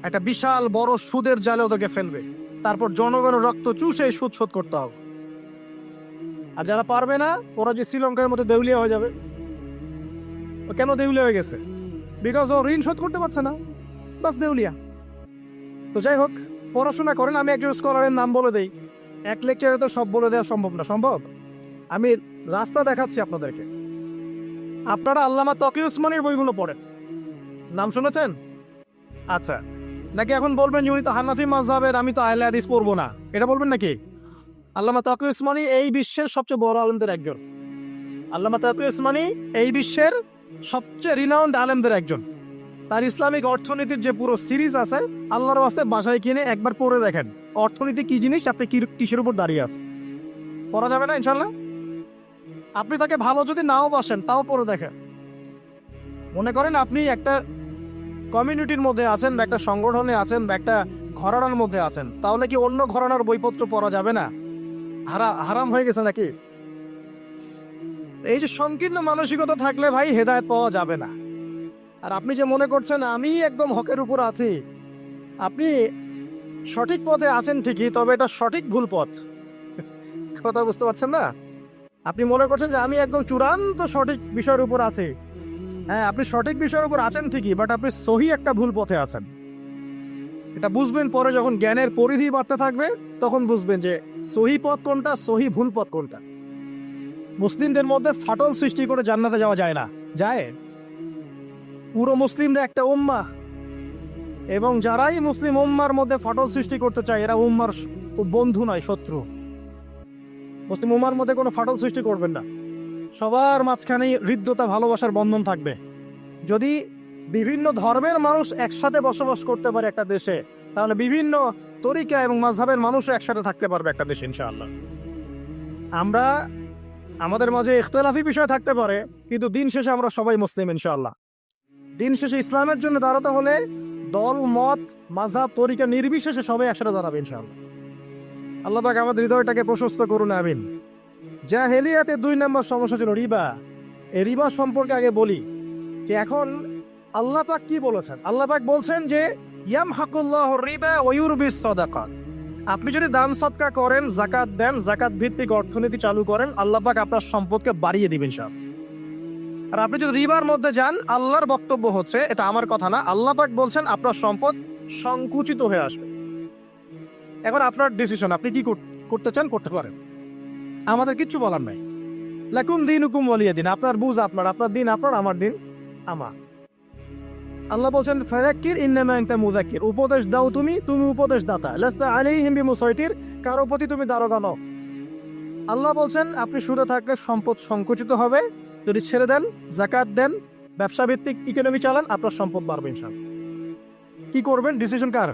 একটা বিশাল বড় সুদের জালে ওদেরকে ফেলবে, তারপর জনগণের রক্ত চুষে সুদ শোধ করতে হবে। আর যারা পারবে না, ওরা যে শ্রীলঙ্কার মধ্যে দেউলিয়া হয়ে যাবে। ও কেন দেউলিয়া হয়ে গেছে? বিকজ ও ঋণ শোধ করতে পারছে না, বাস দেউলিয়া। তো যাই হোক, পড়াশোনা করেন। আমি একজন স্কলারের নাম বলে দেই, এক লেকচারে তো সব বলে দেওয়া সম্ভব না। সম্ভব? আমি রাস্তা দেখাচ্ছি আপনাদেরকে। আপনারা আল্লামা তকি উসমানীর বইগুলো পড়েন, নাম শুনেছেন? আচ্ছা, নাকি এখন বলবেন যে উনি তো হানাফি মাযহাবের, আমি তো আহলে হাদিস পড়বো না, এটা বলবেন নাকি? আল্লামা তকি উসমানী এই বিশ্বের সবচেয়ে বড় আলেমদের একজন। আল্লামা তকি উসমানী এই বিশ্বের সবচেয়ে রিনাউন্ড আলেমদের একজন। তার ইসলামিক অর্থনীতির যে পুরো সিরিজ আছে, আল্লাহর ওয়াস্তে বাসায় কিনে একবার পড়ে দেখেন অর্থনীতি কি জিনিস, আপনি কিসের উপর দাঁড়িয়ে আছে। পড়া যাবে না ইনশাল্লাহ? আপনি তাকে ভালো যদি নাও বাসেন, তাও পড়ে দেখেন, মনে করেন আপনি একটা কমিউনিটির মধ্যে আছেন বা একটা সংগঠনে আছেন বা একটা ঘরানার মধ্যে আছেন, তাহলে কি অন্য ঘরানার বইপত্র পড়া যাবে না? হারাম হয়ে গেছে নাকি? এই যে সংকীর্ণ মানসিকতা থাকলে ভাই হেদায়েত পাওয়া যাবে না। আর আপনি যে মনে করছেন আমি একদম হকের উপর আছি, আপনি সঠিক পথে আছেন ঠিকই, তবে এটা সঠিক ভুল পথ। কথা বুঝতে পারছেন না? আপনি মনে করছেন যে আমি একদম চূড়ান্ত সঠিক বিষয়ের উপর আছি। হ্যাঁ, আপনি সঠিক বিষয়ের উপর আছেন ঠিকই, বাট আপনি সহি একটা ভুল পথে আছেন। এটা বুঝবেন পরে, যখন জ্ঞানের পরিধি বাড়তে থাকবে তখন বুঝবেন যে সহি পথ কোনটা, সহি ভুল পথ কোনটা। মুসলিমদের মধ্যে ফাটল সৃষ্টি করে জান্নাতে যাওয়া যায় না। যায়? পুরো মুসলিমরা একটা উম্মাহ, এবং যারাই মুসলিম উম্মার মধ্যে ফাটল সৃষ্টি করতে চায় এরা উম্মার বন্ধু নয়, শত্রু। মুসলিম উম্মার মধ্যে কোনো ফাটল সৃষ্টি করবেন না। সবার মাঝখানেই হৃদ্যতা, ভালোবাসার বন্ধন থাকবে। যদি বিভিন্ন ধর্মের মানুষ একসাথে বসবাস করতে পারে একটা দেশে, তাহলে বিভিন্ন তরিকা এবং মাযহাবের মানুষও একসাথে থাকতে পারবে একটা দেশে ইনশাআল্লাহ। আমরা আমাদের মাঝে ইখতিলাফি বিষয় থাকতে পারে, কিন্তু দিন শেষে আমরা সবাই মুসলিম ইনশাআল্লাহ। দিন শেষে ইসলামের জন্য দাঁড়াতে হলে দল, মত, মাযহাব, তরিকা নির্বিশেষে সবাই একসাথে দাঁড়াবে ইনশাআল্লাহ। আল্লাহ পাক আমাদের হৃদয়টাকে প্রশস্ত করুন, আমিন। জাহেলিয়াতে 2 নম্বর সমস্যা ছিল রিবা। এই রিবা সম্পর্কে আগে বলি যে এখন আল্লাহ পাক কি বলেছেন। আল্লাহ পাক বলছেন যে ইয়ামহাকুল্লাহু রিবা ওয়া ইউরবিস সাদাকাত। আপনি যদি দান সদকা করেন, যাকাত দেন, যাকাত ভিত্তিক অর্থনীতি চালু করেন, আল্লাহ পাক আপনার সম্পদকে বাড়িয়ে দিবেন সব। আর আপনি যদি রিবার মধ্যে যান, আল্লাহর বক্তব্য হচ্ছে, এটা আমার কথা না, আল্লাহ পাক বলছেন আপনার সম্পদ সংকুচিত হয়ে আসবে। এখন আপনার ডিসিশন, আপনি কি করতে চান করতে পারেন, আমাদের কিচ্ছু বলার নাই। লাকুম দীনুকুম ওয়ালিয়া দিন, আপনার বুঝ আপনার, আপনার দিন আপনার, আমার দিন আমার। আল্লাহ বলছেন ফাযাক্কির ইন্নামা আনতা মুযাক্কির, উপদেশ দাও তুমি, তুমি উপদেশ দাতা। লাস্তা আলাইহিম বিমুসাইতির, কারো প্রতি তুমি দারোগা নও। আল্লাহ বলছেন আপনি সুদে থাকলে সম্পদ সংকুচিত হবে, যদি ছেড়ে দেন, যাকাত দেন, ব্যবসা ভিত্তিক ইকোনমি চালান, আপনার সম্পদ বাড়বে ইনশাআল্লাহ। কি করবেন, ডিসিশন কার?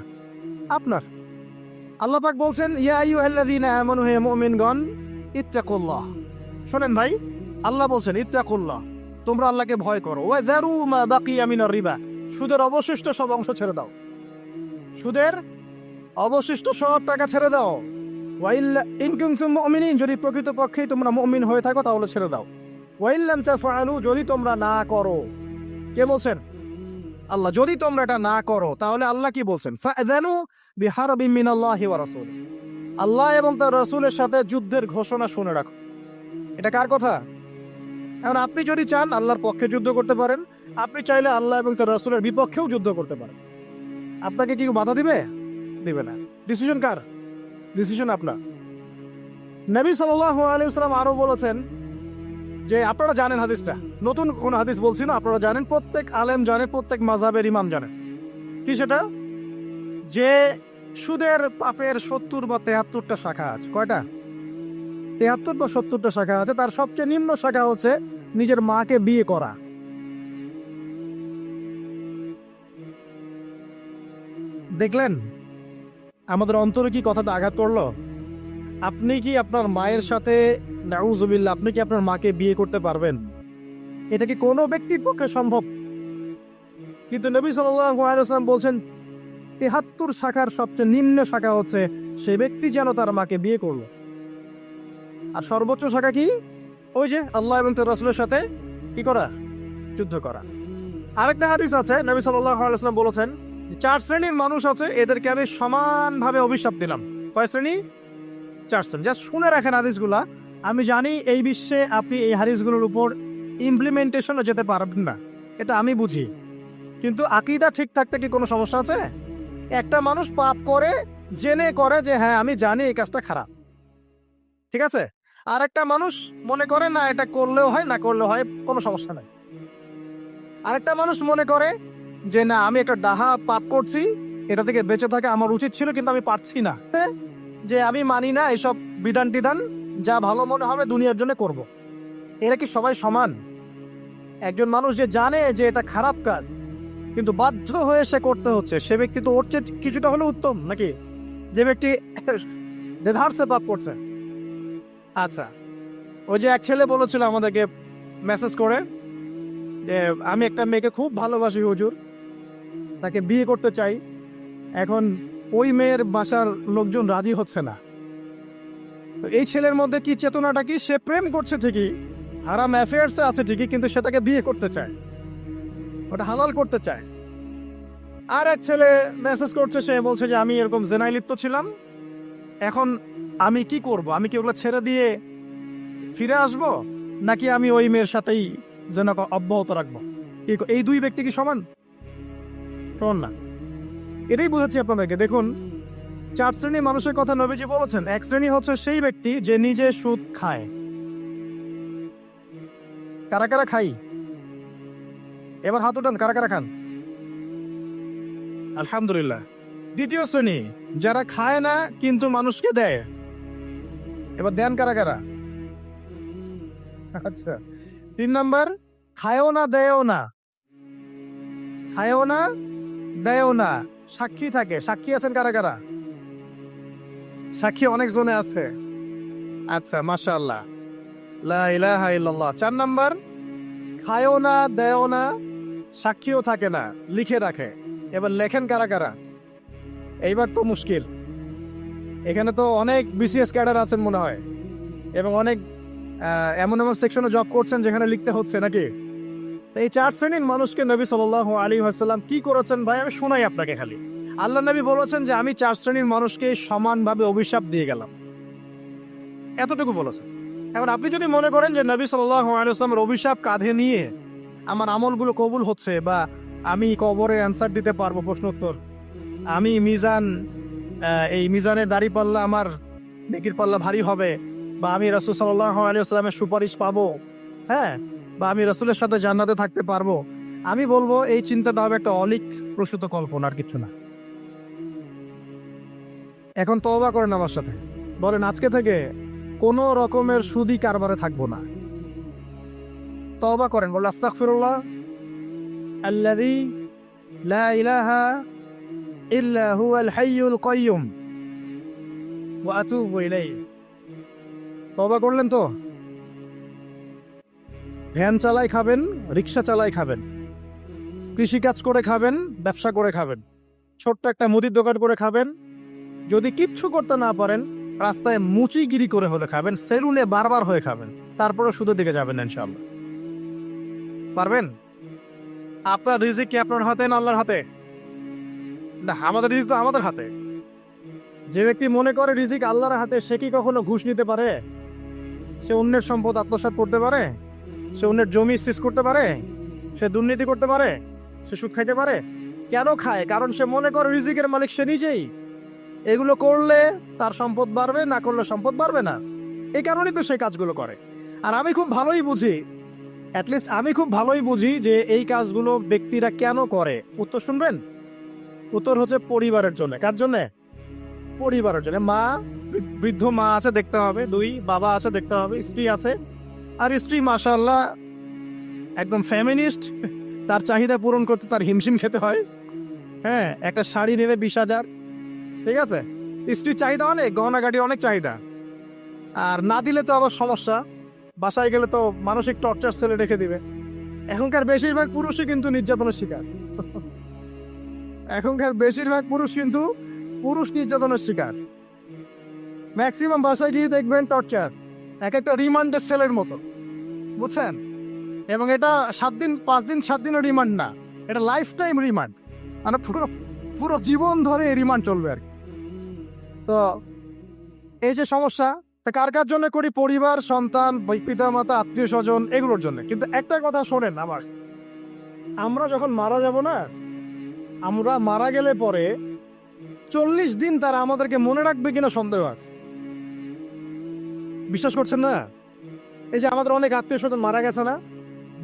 আপনার। আল্লাহ পাক বলছেন ইয়া আইয়ুহাল্লাযীনা আমানু, হে মুমিনগণ, ইত্তাকুল্লাহ। শোনেন ভাই, আল্লাহ বলছেন ইত্তাকুল্লাহ, তোমরা আল্লাহকে ভয় করো। ওয়া যারু মা বাকিয়া মিনার রিবা, সুদের অবশিষ্ট সব অংশ ছেড়ে দাও। সুদের অবশিষ্ট সব টাকা ছেড়ে দাও। ওয়া ইল্লা ইন কুনতুম মুমিনিন, যদি প্রকৃতপক্ষেই তোমরা মুমিন হয়ে থাকো তাহলে ছেড়ে দাও। ওয়া ইল্লাম তাফআলু, যদি তোমরা না করো। কে বলছেন? আল্লাহ। যদি তোমরা এটা না করো তাহলে আল্লাহ কি বলছেন? ফাআযানু বিহারবিন মিনাল্লাহি ওয়া রাসূল, আল্লাহ এবং তার রাসূলের সাথে যুদ্ধের ঘোষণা শুনে রাখো। এটা কার কথা? এখন আপনি যদি চান আল্লাহর পক্ষে যুদ্ধ করতে পারেন, আপনি চাইলে আল্লাহ এবং তার রাসূলের বিপক্ষেও যুদ্ধ করতে পারেন। আপনাকে কি বাধা দিবে? দিবে না। ডিসিশন কার? ডিসিশন আপনার। নবী সাল্লাল্লাহু আলাইহি ওয়াসাল্লাম আরো বলেছেন যে, আপনারা জানেন হাদিসটা, নতুন কোন হাদিস বলছি না, আপনারা জানেন, প্রত্যেক আলেম জানেন, প্রত্যেক মাযহাবের ইমাম জানেন। কি সেটা? যে সুদের পাপের 70 বা 73টা শাখা আছে। কয়টা? 73 বা 70টা শাখা আছে। তার সবচেয়ে নিম্ন শাখা হচ্ছে নিজের মাকে বিয়ে করা। দেখলেন আমাদের অন্তরে কি কথাটা আঘাত করলো? আপনি কি আপনার মায়ের সাথে, নাউজুবিল্লাহ, আপনি কি আপনার মাকে বিয়ে করতে পারবেন? এটা কি কোনো ব্যক্তির পক্ষে সম্ভব? কিন্তু নবী সাল্লাল্লাহু আলাইহি ওয়াসাল্লাম বলছেন 73 শাখার সবচেয়ে নিম্ন শাখা হচ্ছে সে ব্যক্তি যেন তার মাকে বিয়ে করলো। আর সর্বোচ্চ শাখা কি? ওই যে আল্লাহ এবং তার রাসূলের সাথে কি করা? যুদ্ধ করা। আরেকটা হাদিস আছে, নবী সাল্লাল্লাহু আলাইহি ওয়াসাল্লাম বলেছেন 4 শ্রেণীর মানুষ আছে, এদেরকে আমি সমানভাবে অভিশাপ দিলাম। কয় শ্রেণী? 4 শ্রেণী। জাস্ট শুনে রাখেন হাদিসগুলা। আমি জানি এই বিশ্বে আপনি এই হাদিসগুলোর উপর ইমপ্লিমেন্টেশনে যেতে পারবেন না, এটা আমি বুঝি, কিন্তু আকীদা ঠিক থাকতে কি কোনো সমস্যা আছে? একটা মানুষ পাপ করে, জেনে করে যে হ্যাঁ আমি জানি এই কাজটা খারাপ, ঠিক আছে? আর একটা মানুষ মনে করে না এটা করলেও হয়, না করলেও হয়, কোনো সমস্যা নাই। আরেকটা মানুষ মনে করে যে না আমি একটা ডাহা পাপ করছি, এটা থেকে বেঁচে থাকা আমার উচিত ছিল কিন্তু আমি পারছি না, যে আমি মানি না এসব বিধান টিধান, যা ভালো মনে হবে দুনিয়ার জন্য করব। এরা কি সবাই সমান? একজন মানুষ যে জানে যে এটা খারাপ কাজ কিন্তু বাধ্য হয়ে সে করতে হচ্ছে, সে ব্যক্তি তো ওর চেয়ে কিছুটা হলেও উত্তম নাকি যে ব্যক্তি দেধারসে পাপ করছে? আচ্ছা, ওই যে এক ছেলে বলেছিল আমাদেরকে মেসেজ করে যে আমি একটা মেয়েকে খুব ভালোবাসি হুজুর, তাকে বিয়ে করতে চাই, এখন ওই মেয়ের বাসার লোকজন রাজি হচ্ছে না। তো এই ছেলের মধ্যে কি চেতনাটা কি, সে প্রেম করছে ঠিকই, হারাম অ্যাফেয়ার্সে আছে ঠিকই, কিন্তু সে তাকে বিয়ে করতে চায়, ওটা হালাল করতে চায়। আর এক ছেলে মেসেজ করছে, সে বলছে যে আমি এরকম জেনায় লিপ্ত ছিলাম, এখন আমি কি করব, আমি কি ওগুলো ছেড়ে দিয়ে ফিরে আসব, নাকি আমি ওই মেয়ের সাথেই যেন অব্যাহত রাখবো? এই দুই ব্যক্তি কি সমান? সমান না। এটাই বুঝাচ্ছি আপনাদেরকে। দেখুন, 4 শ্রেণীর মানুষের কথা নবীজি বলেছেন। এক শ্রেণী হচ্ছে সেই ব্যক্তি যে নিজে সুদ খায়। কারা কারা খাই? এবার হাত উঠান, কারা কারা খান? আলহামদুলিল্লাহ। দ্বিতীয় শ্রেণী যারা খায় না কিন্তু মানুষকে দেয়। এবার দেন কারা কারা? আচ্ছা। 3 নাম্বার, খায়ও না দেয়ও না, খায়ও না দেয়ও না, সাক্ষী থাকে। সাক্ষী আছেন কারা কারা? সাক্ষী অনেক জনে আছে। আচ্ছা, মাশাআল্লাহ, লা ইলাহা ইল্লাল্লাহ। 4 নাম্বার, খায়ও না দেয়ও না, সাক্ষীও থাকে না, লিখে রাখে। এবার লেখেন কারা কারা? এইবার তো মুশকিল। এখানে তো অনেক বিসিএস ক্যাডার আছেন মনে হয়, এবং অনেক এমন এমন সেকশনে জব করছেন যেখানে লিখতে হচ্ছে নাকি। তো এই 4 শ্রেণীর মানুষকে নবী সাল্লাল্লাহু আলাইহি ওয়াসাল্লাম কি করেছেন ভাই, আমি শোনাই আপনাকে খালি। আল্লাহ নবী বলেছেন যে আমি 4 শ্রেণীর মানুষকে সমানভাবে অভিশাপ দিয়ে গেলাম, এতটুকু বলেছেন। এবার আপনি যদি মনে করেন যে নবী সাল্লাল্লাহু আলাইহি ওয়াসাল্লামের অভিশাপ কাঁধে নিয়ে আমার আমলগুলো কবুল হচ্ছে, বা আমি কবরের অ্যান্সার দিতে পারবো, প্রশ্ন উত্তর, আমি মিজান, এই মিজানের দাড়ি পাল্লা আমার নেকির পাল্লা ভারী হবে, বা আমি রাসূল সাল্লাল্লাহু আলাইহি ওয়াসাল্লামের সুপারিশ পাবো, হ্যাঁ, বা আমি রাসূলের সাথে জান্নাতে থাকতে পারবো, আমি বলবো এই চিন্তাটা হবে একটা অলিক প্রসূত কল্পনা, আর কিছু না। এখন তওবা করেন আমার সাথে, বলেন আজকে থেকে কোনো রকমের সুদি কারবারে থাকবো না। তওবা করেন, বলেন আস্তাগফিরুল্লাহ আল্লাযী লা ইলাহা ইল্লা হুয়াল হাইয়ুল কাইয়্যুম ওয়া আতুবু ইলাইহি। তওবা করলেন তো? ভ্যান চালাই খাবেন, রিক্সা চালাই খাবেন, কৃষিকাজ করে খাবেন, ব্যবসা করে খাবেন, ছোট্ট একটা মুদির দোকান করে খাবেন, যদি কিচ্ছু করতে না পারেন রাস্তায় মুচিগিরি করে হলে খাবেন, সেলুনে বারবার হয়ে খাবেন, তারপরে সুদের দিকে যাবেন না ইনশাআল্লাহ। পারবেন? আপনার রিজিক কি আপনার হাতে না আল্লাহর হাতে? না, আমাদের রিজিক তো আমাদের হাতে। যে ব্যক্তি মনে করে রিজিক আল্লাহর হাতে, সে কি কখনো ঘুষ নিতে পারে? সে অন্যের সম্পদ আত্মসাৎ করতে পারে? সে অন্যের জমি সিজ করতে পারে? সে দুর্নীতি করতে পারে? সে সুদ খাইতে পারে? কেন খায়? কারণ সে মনে করে রিজিকের মালিক সে নিজেই। এগুলো করলে তার সম্পদ বাড়বে, না করলে সম্পদ বাড়বে না, এই কারণেই তো সেই কাজগুলো করে। আর আমি খুব ভালোই বুঝি, অ্যাটলিস্ট আমি খুব ভালোই বুঝি যে এই কাজগুলো ব্যক্তিরা কেন করে। উত্তর শুনবেন? উত্তর হচ্ছে পরিবারের জন্য। কার জন্য? পরিবারের জন্য। মা, বৃদ্ধ মা আছে দেখতে হবে, 2 বাবা আছে দেখতে হবে, স্ত্রী আছে, আর স্ত্রী মাশাআল্লাহ একদম ফেমিনিস্ট, তার চাহিদা পূরণ করতে তার হিমশিম খেতে হয়। হ্যাঁ, একটা শাড়ি নেবে 20,000, ঠিক আছে, স্ত্রীর চাহিদা অনেক, গহনাগাটির অনেক চাহিদা, আর না দিলে তো আবার সমস্যা, বাসায় গেলে তো মানসিক টর্চার সেলে রেখে দিবে। এখনকার বেশিরভাগ পুরুষই কিন্তু নির্যাতনের শিকার। এখনকার বেশিরভাগ পুরুষ কিন্তু নির্যাতনের শিকার। ম্যাক্সিমাম বাসায় গিয়ে দেখবেন টর্চার, এক একটা রিমান্ডের সেলের মতো, বুঝছেন? এবং এটা 7 দিন 5 দিন 7 দিনের রিমান্ড না, এটা লাইফ টাইম রিমান্ড, মানে পুরো জীবন ধরে এই রিমান্ড চলবে আর কি। তো এই যে সমস্যা, তা কার কার জন্য করি? পরিবার, সন্তান, পিতা মাতা, আত্মীয় স্বজন, এগুলোর জন্য। কিন্তু একটা কথা শোনেন আমার, আমরা যখন মারা যাব না, আমরা মারা গেলে পরে 40 দিন তারা আমাদেরকে মনে রাখবে কিনা সন্দেহ আছে। বিশ্বাস করছেন না? এই যে আমাদের অনেক আত্মীয় স্বজন মারা গেছে না,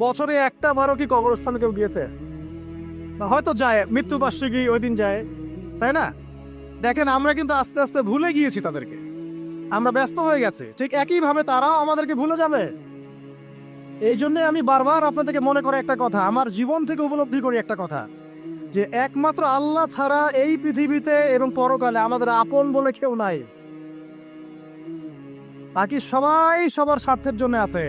বছরে একটা বারও কি কবরস্থানে কেউ গিয়েছে? বা হয়তো যায়, মৃত্যুবার্ষিকী ওই দিন যায়, তাই না? দেখেন, আমরা কিন্তু আস্তে আস্তে ভুলে গিয়েছি তাদেরকে, আমরা ব্যস্ত হয়ে গেছে। ঠিক একইভাবে তারাও আমাদেরকে ভুলে যাবে। এই জন্যে আমি বারবার আপনাদেরকে মনে করে একটা কথা, আমার জীবন থেকে উপলব্ধি করি একটা কথা, যে একমাত্র আল্লাহ ছাড়া এই পৃথিবীতে এবং পরকালে আমাদের আপন বলে কেউ নাই। বাকি সবাই সবার স্বার্থের জন্য আছে।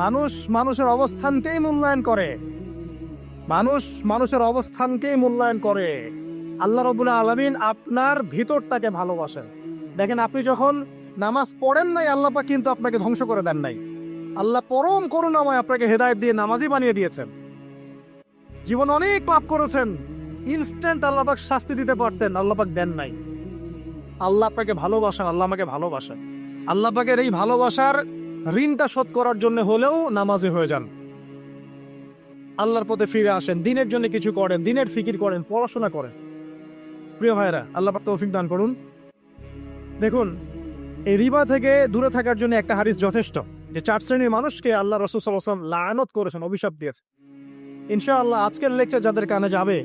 মানুষ মানুষের অবস্থানকেই মূল্যায়ন করে, মানুষ মানুষের অবস্থানকেই মূল্যায়ন করে। আল্লাহ রাব্বুল আলামিন আপনার ভিতরটাকে ভালোবাসেন। দেখেন, আপনি যখন নামাজ পড়েন নাই, আল্লাহ পাক কিন্তু আপনাকে ধ্বংস করে দেন নাই। আল্লাহ পরম করুণাময় আপনাকে হেদায়েত দিয়ে নামাজি বানিয়ে দিয়েছেন। জীবন অনেক পাপ করেছেন, ইনস্ট্যান্ট আল্লাহ পাক শাস্তি দিতে পারতেন, আল্লাহ পাক দেন নাই। আল্লাহ আপনাকে ভালোবাসেন, আল্লাহ আমাকে ভালোবাসেন। আল্লাহ পাকের এই ভালোবাসার ঋণটা শোধ করার জন্য হলেও নামাজি হয়ে যান, আল্লাহর পথে ফিরে আসেন, দিনের জন্য কিছু করেন, দিনের ফিকির করেন, পড়াশোনা করেন। প্রিয় ভাইরা, আল্লাহ পাক তৌফিক দান করুন। দেখুন, এই রিবা থেকে দূরে থাকার জন্য একটা হাদিস যথেষ্ট, যে 4 শ্রেণীর মানুষকে আল্লাহ রাসূল সাল্লাল্লাহু আলাইহি ওয়াসাল্লাম লাআনত করেছেন, অভিশাপ দিয়েছেন। ইনশাআল্লাহ আজকের লেকচার যাদের কানে যাবে,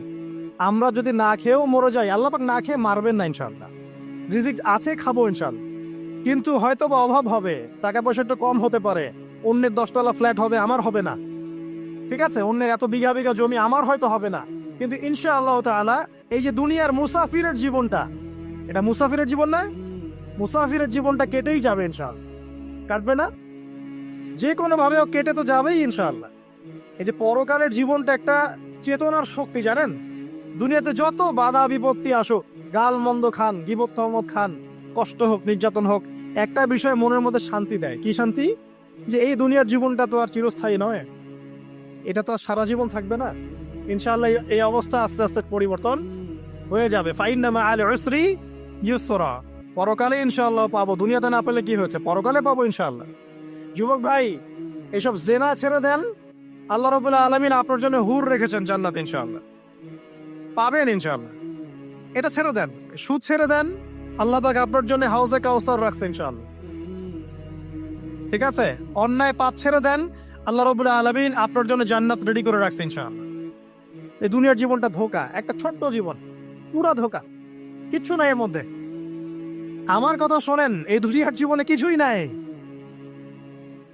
আমরা যদি না খেয়েও মরে যাই, আল্লাহ পাক না খেয়ে মারবেন না ইনশাআল্লাহ। রিজিক আছে, খাবো ইনশাআল্লাহ। কিন্তু হয়তো বা অভাব হবে, টাকা পয়সা একটু কম হতে পারে, অন্যের 10 তলা ফ্ল্যাট হবে, আমার হবে না। ঠিক আছে, অন্যের এত বিঘা বিঘা জমি আমার হয়তো হবে না, কিন্তু ইনশাআল্লাহ তাআলা এই যে দুনিয়ার মুসাফিরের জীবনটা, এটা মুসাফিরের জীবন না? মুসাফিরের জীবনটা কেটেই যাবে ইনশাআল্লাহ। কাটবে না? যে কোনো ভাবে কেটে তো যাবেই ইনশাআল্লাহ। এই যে পরকালের জীবনটা একটা চেতনার শক্তি, জানেন? দুনিয়াতে যত বাধা বিপত্তি আসুক, গাল মন্দ খান, গীবত তহমত খান, কষ্ট হোক, নির্যাতন হোক, একটা বিষয় মনের মধ্যে শান্তি দেয়। কি শান্তি? যে এই দুনিয়ার জীবনটা তো আর চিরস্থায়ী নয়, এটা তো আর সারা জীবন থাকবে না। ইনশাআল্লাহ এই অবস্থা আস্তে আস্তে পরিবর্তন হয়ে যাবে। ফাইন্না মাআল উসরি ইউসরা, পরকালে ইনশাআল্লাহ পাবো। দুনিয়াতে না পেলে কি হয়েছে, পরকালে পাবো ইনশাআল্লাহ। যুবক ভাই, এসব জেনা ছেড়ে দেন, আল্লাহ রাব্বুল আলামিন আপনার জন্য হুর রেখেছেন জান্নাত, ইনশাআল্লাহ পাবেন ইনশাআল্লাহ। এটা ছেড়ে দেন, সুদ ছেড়ে দেন, আল্লাহ পাক আপনার জন্য হাউজে কাউসার রাখছে ইনশাআল্লাহ। ঠিক আছে, অন্যায় পাপ ছেড়ে দেন, আল্লাহ রাব্বুল আলামিন আপনার জন্য জান্নাত রেডি করে রাখছে ইনশাআল্লাহ। এই দুনিয়ার জীবনটা ধোঁকা, একটা ছোট্ট জীবন, পুরা ধোঁকা, কিচ্ছু নাই এর মধ্যে। আমার কথা শোনেন, এই দুনিয়ার জীবনে কিছুই নাই।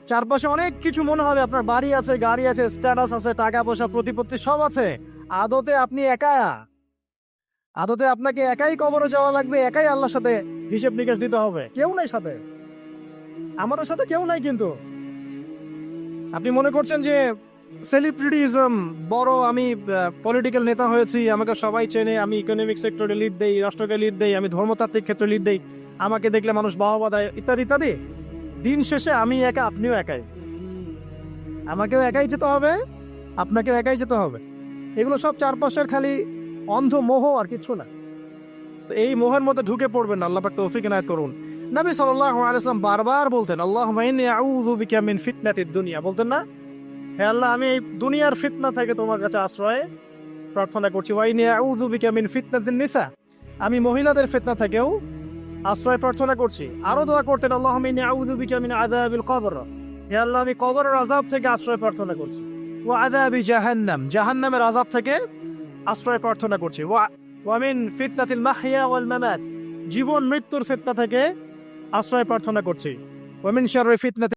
চারপাশে অনেক কিছু মনে হবে, আপনার বাড়ি আছে, গাড়ি আছে, স্ট্যাটাস আছে, টাকা পয়সা, প্রতিপত্তি সব আছে। আদতে আপনি একা, আদতে আপনাকে একাই কবরে যাওয়া লাগবে, একাই আল্লাহর সাথে হিসেব নিকেশ দিতে হবে। কেউ নাই সাথে, আমাদের সাথে কেউ নাই। কিন্তু আপনি মনে করছেন যে সেলিব্রিটিজম বড়, আমি পলিটিক্যাল নেতা হয়েছি, আমাকে সবাই চেনে, আমি ইকোনমিক সেক্টরে লিড দেই, রাষ্ট্রকে লিড দেই, আমি ধর্মতাত্ত্বিক ক্ষেত্রে লিড দেই, আমাকে দেখলে মানুষ বাহবা দেয়, ইত্যাদি ইত্যাদি। দিন শেষে আমি একা, আপনিও একাই। আমাকেও একাই যেতে হবে, আপনাকেও একাই যেতে হবে। এগুলো সব চারপাশের খালি অন্ধ মোহ, আর কিছু না। তো এই মোহের মধ্যে ঢুকে পড়বেন না, আল্লাহ পাক তৌফিক ইনায়াত করুন। নবী সাল্লাল্লাহু আলাইহি ওয়াসাল্লাম বারবার বলতেন, আল্লাহুম্মা ইন্নী আউযু বিকা মিন ফিতনাতিদ দুনিয়া, বলতেন না? হে আল্লাহ, আমি এই দুনিয়ার ফিতনা থেকে তোমার কাছে আশ্রয় প্রার্থনা করছি। ওয়া ইন্নী আউযু বিকা মিন ফিতনাতিন নিসা, আমি মহিলাদের ফিতনা থেকেও আশ্রয় প্রার্থনা করছি। আরো দোয়া করতেন, আল্লাহুম্মা ইন্নী আউযু বিকা মিন আযাবিল কবর, হে আল্লাহ, আমি কবরের আযাব থেকে আশ্রয় প্রার্থনা করছি। ওয়া আযাবি জাহান্নাম, জাহান্নামের আযাব থেকে আশ্রয় প্রার্থনা করছি। ওয়া মিন ফিতনাতিল মাহইয়া ওয়াল মামাত, জীবন মৃত্যুর ফিতনা থেকে আশ্রয় প্রার্থনা করছি। ওয়া মিন শাররি ফিতনাতি